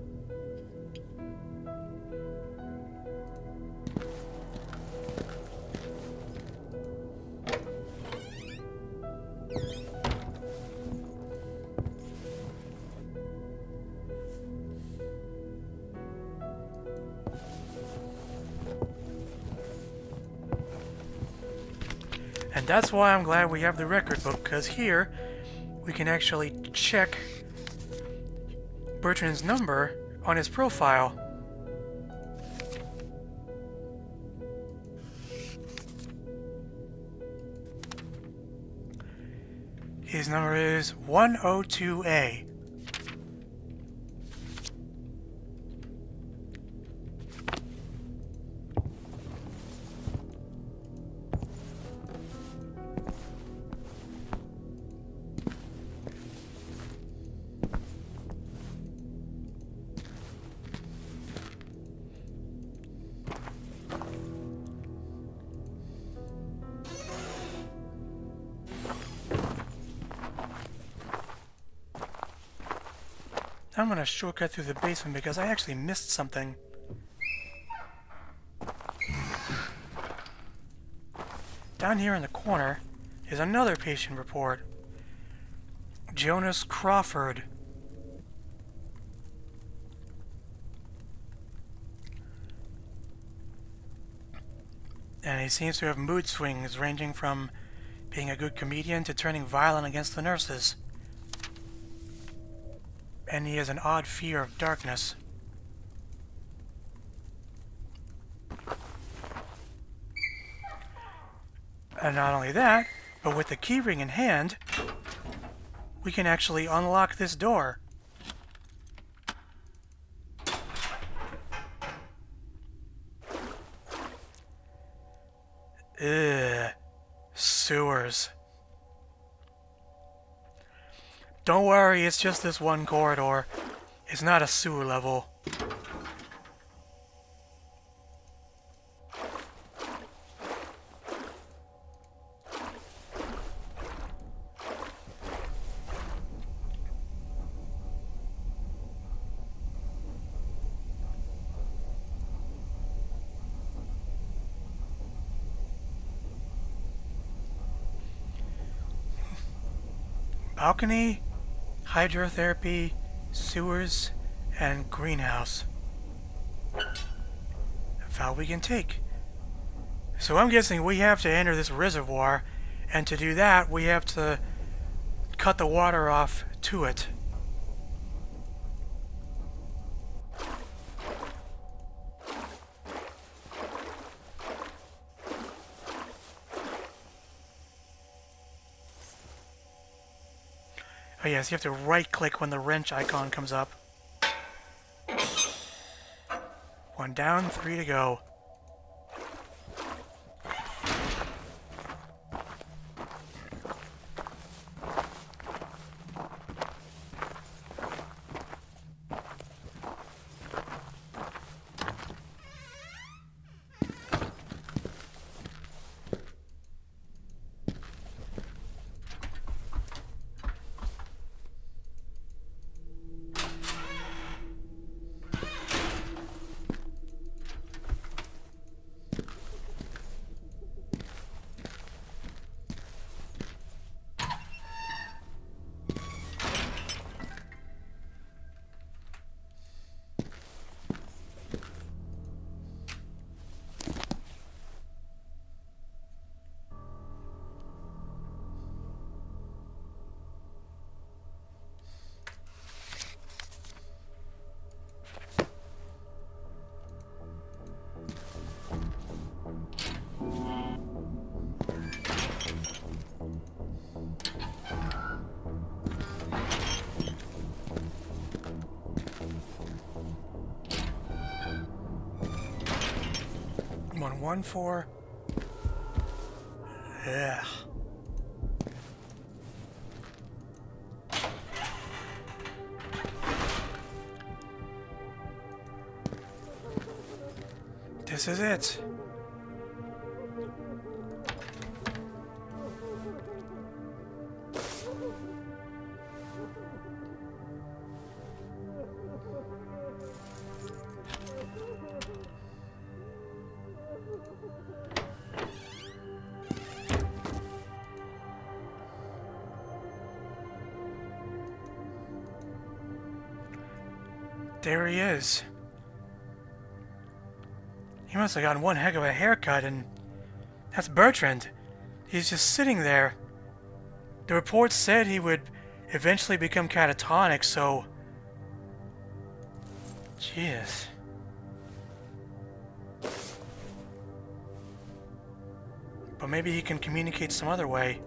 And that's why I'm glad we have the record book, because here we can actually check Bertrand's number on his profile. His number is 102A. I'm gonna shortcut through the basement because I actually missed something. Down here in the corner is another patient report. Jonas Crawford. And he seems to have mood swings ranging from being a good comedian to turning violent against the nurses. And he has an odd fear of darkness. And not only that, but with the keyring in hand, we can actually unlock this door. Ugh. Sewers. Don't worry, it's just this one corridor. It's not a sewer level. Balcony, hydrotherapy, sewers, and greenhouse. A vow we can take. So I'm guessing we have to enter this reservoir, and to do that, we have to cut the water off to it. Oh yes, you have to right-click when the wrench icon comes up. 1 down, 3 to go. Come on, 1, 4. Yeah. This is it. There he is. He must have gotten one heck of a haircut, and that's Bertrand. He's just sitting there. The reports said he would eventually become catatonic, so... Jeez. But maybe he can communicate some other way.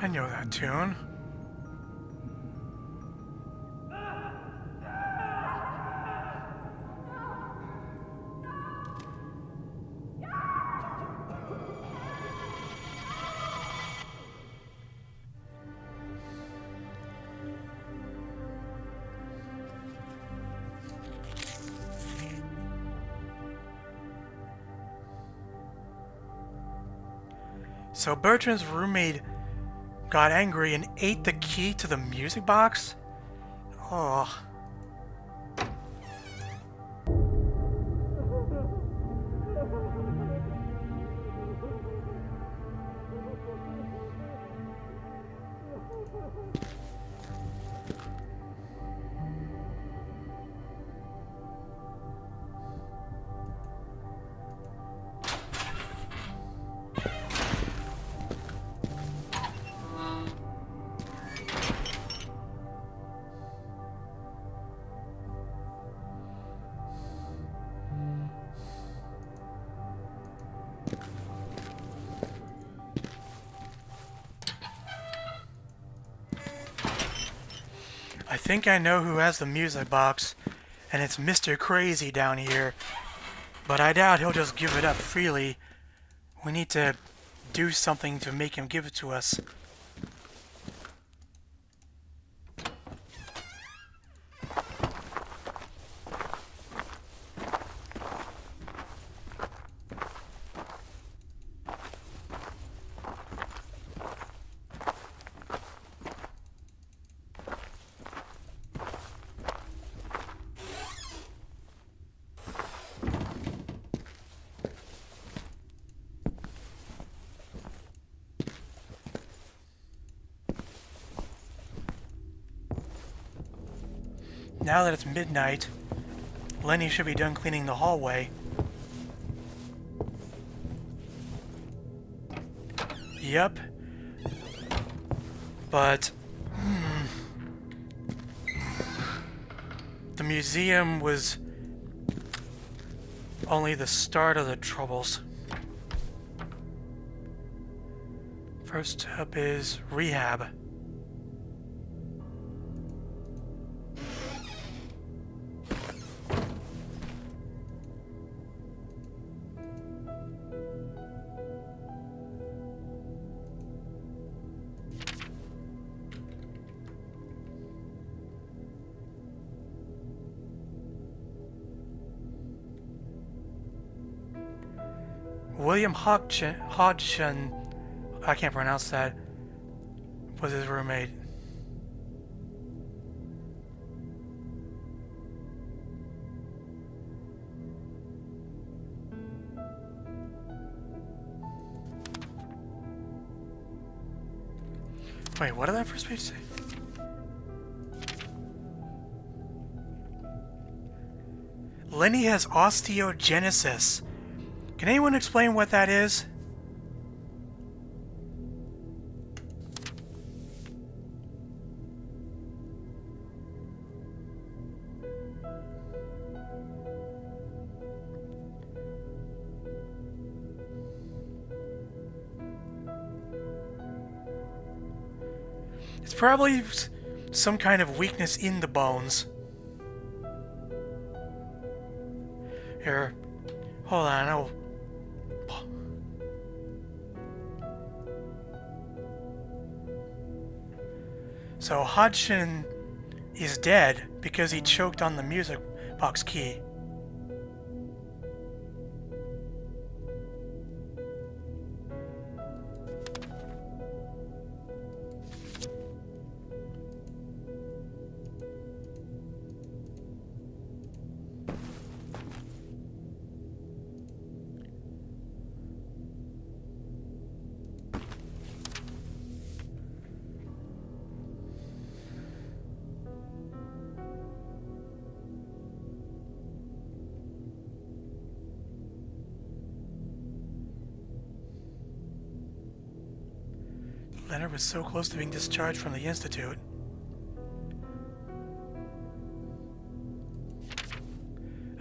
I know that tune. So Bertrand's roommate got angry and ate the key to the music box? Oh. I think I know who has the music box, and it's Mr. Crazy down here. But I doubt he'll just give it up freely. We need to do something to make him give it to us. Now that it's midnight, Lenny should be done cleaning the hallway. Yep. But the museum was only the start of the troubles. First up is rehab. William Hodgson, I can't pronounce that, was his roommate. Wait, what did that first page say? Lenny has osteogenesis. Can anyone explain what that is? It's probably some kind of weakness in the bones. Here, hold on, So Hodgson is dead because he choked on the music box key. Leonard was so close to being discharged from the Institute.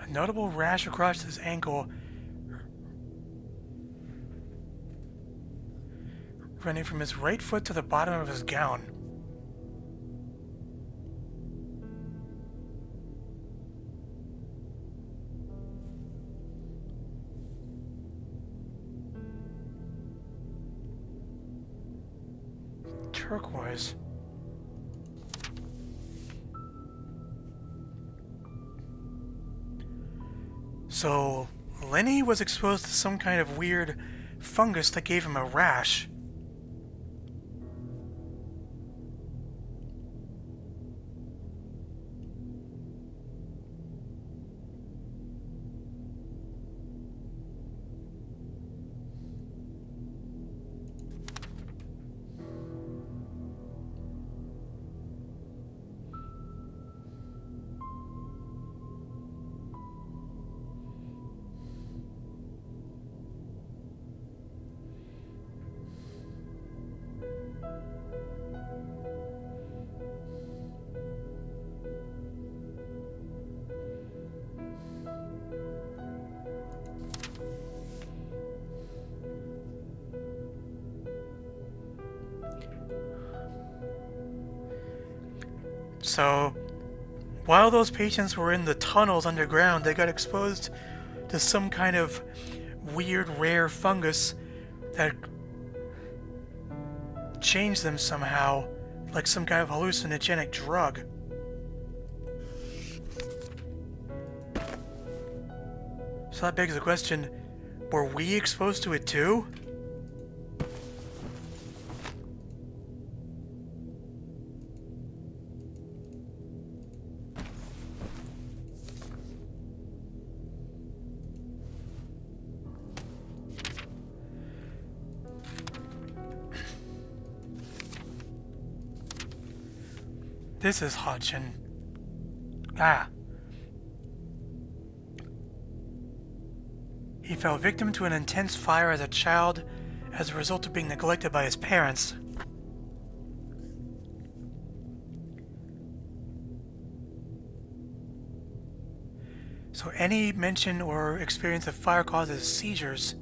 A notable rash across his ankle, running from his right foot to the bottom of his gown. Turquoise. So, Lenny was exposed to some kind of weird fungus that gave him a rash. So, while those patients were in the tunnels underground, they got exposed to some kind of weird, rare fungus that changed them somehow, like some kind of hallucinogenic drug. So that begs the question, were we exposed to it too? This is Hodgson. He fell victim to an intense fire as a child as a result of being neglected by his parents. So any mention or experience of fire causes seizures.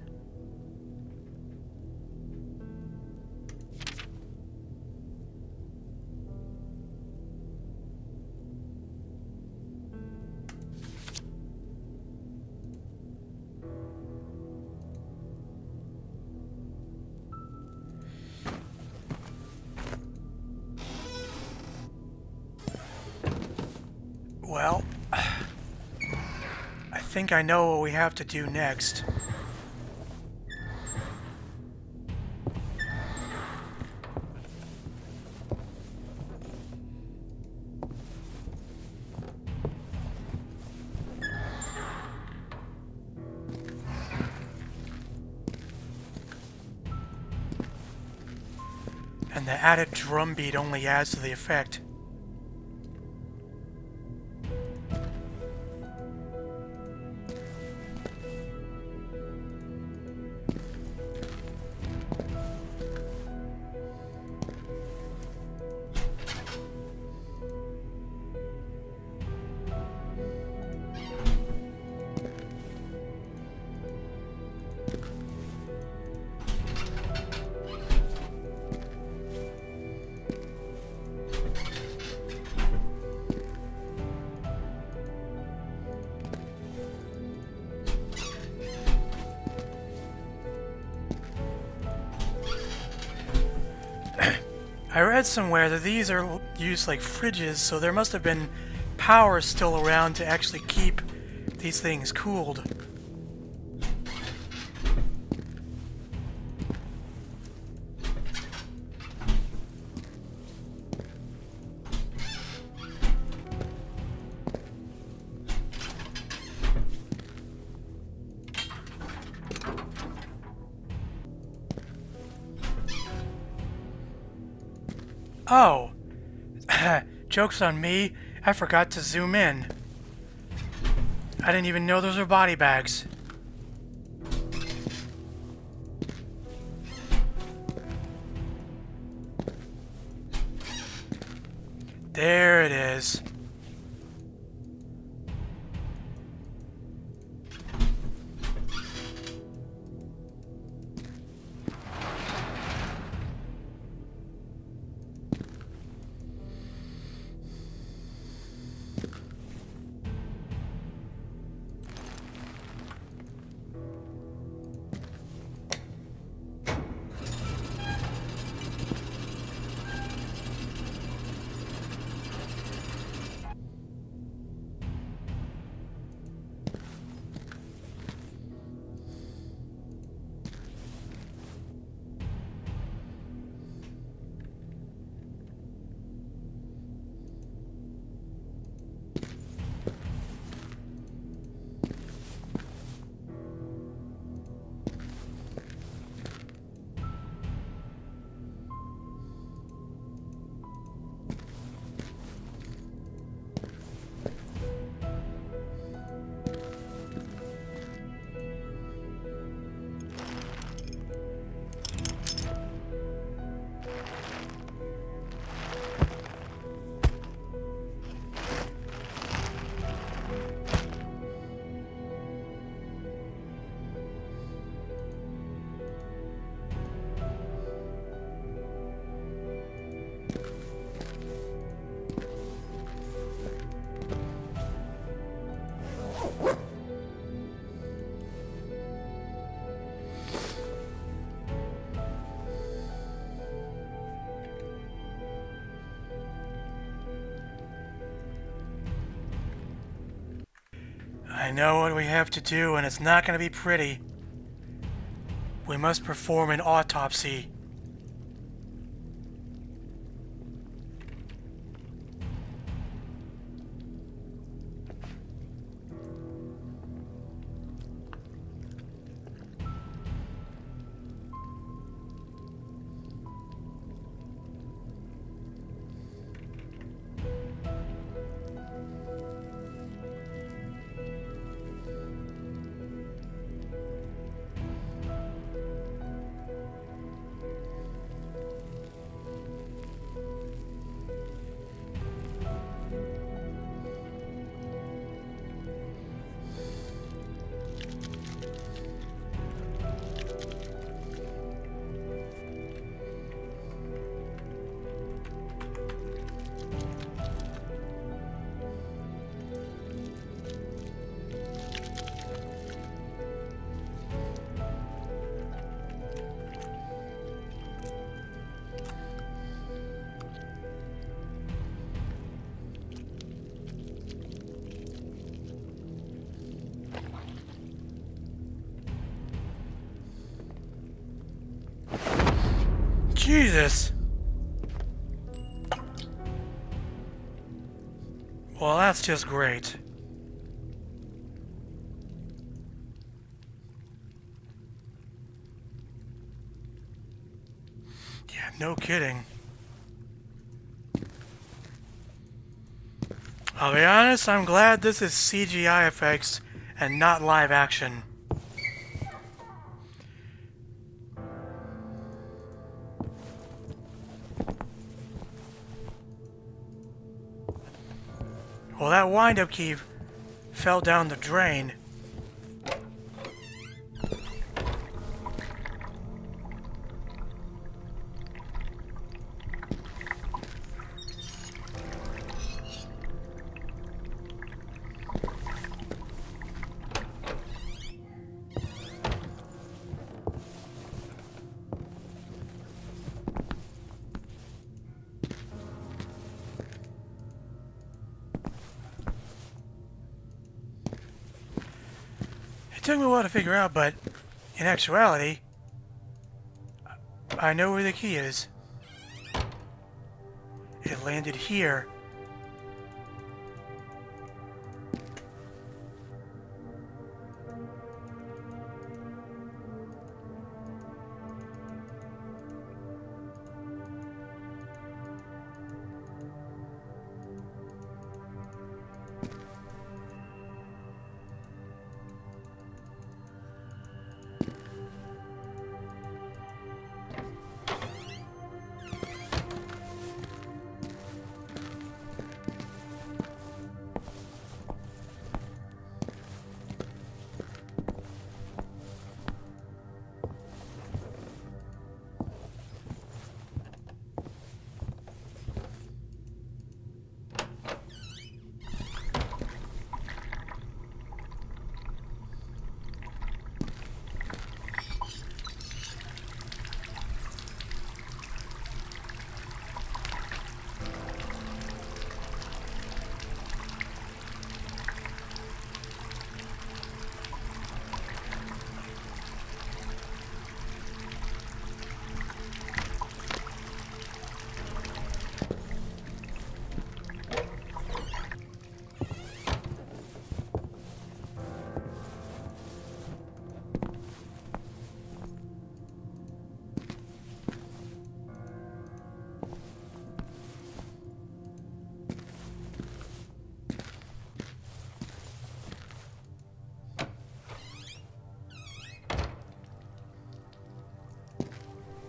Well, I think I know what we have to do next. And the added drum beat only adds to the effect. I read somewhere that these are used like fridges, so there must have been power still around to actually keep these things cooled. Oh, joke's on me, I forgot to zoom in. I didn't even know those were body bags. There it is. I know what we have to do, and it's not going to be pretty. We must perform an autopsy. Jesus! Well, that's just great. Yeah, no kidding. I'll be honest, I'm glad this is CGI effects and not live action. Well, that wind-up key fell down the drain. It took me a while to figure out, but in actuality, I know where the key is. It landed here.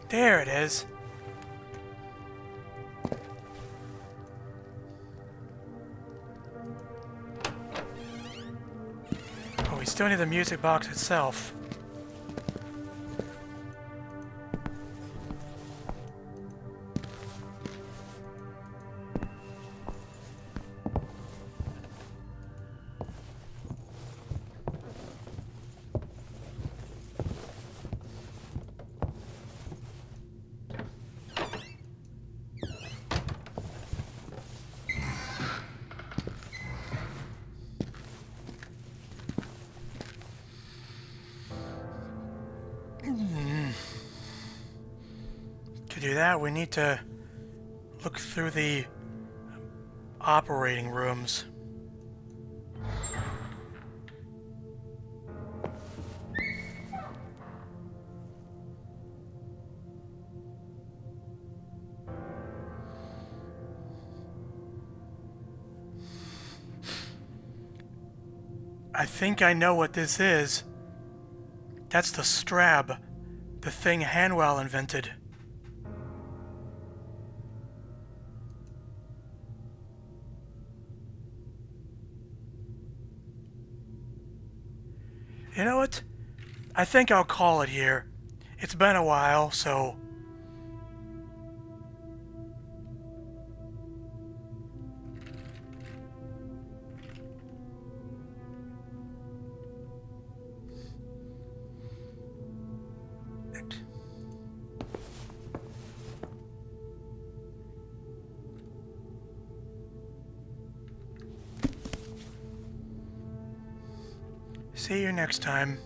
There it is. But we still need the music box itself. To do that, we need to look through the operating rooms. I think I know what this is. That's the strab, the thing Hanwell invented. You know what? I think I'll call it here. It's been a while, so... See you next time.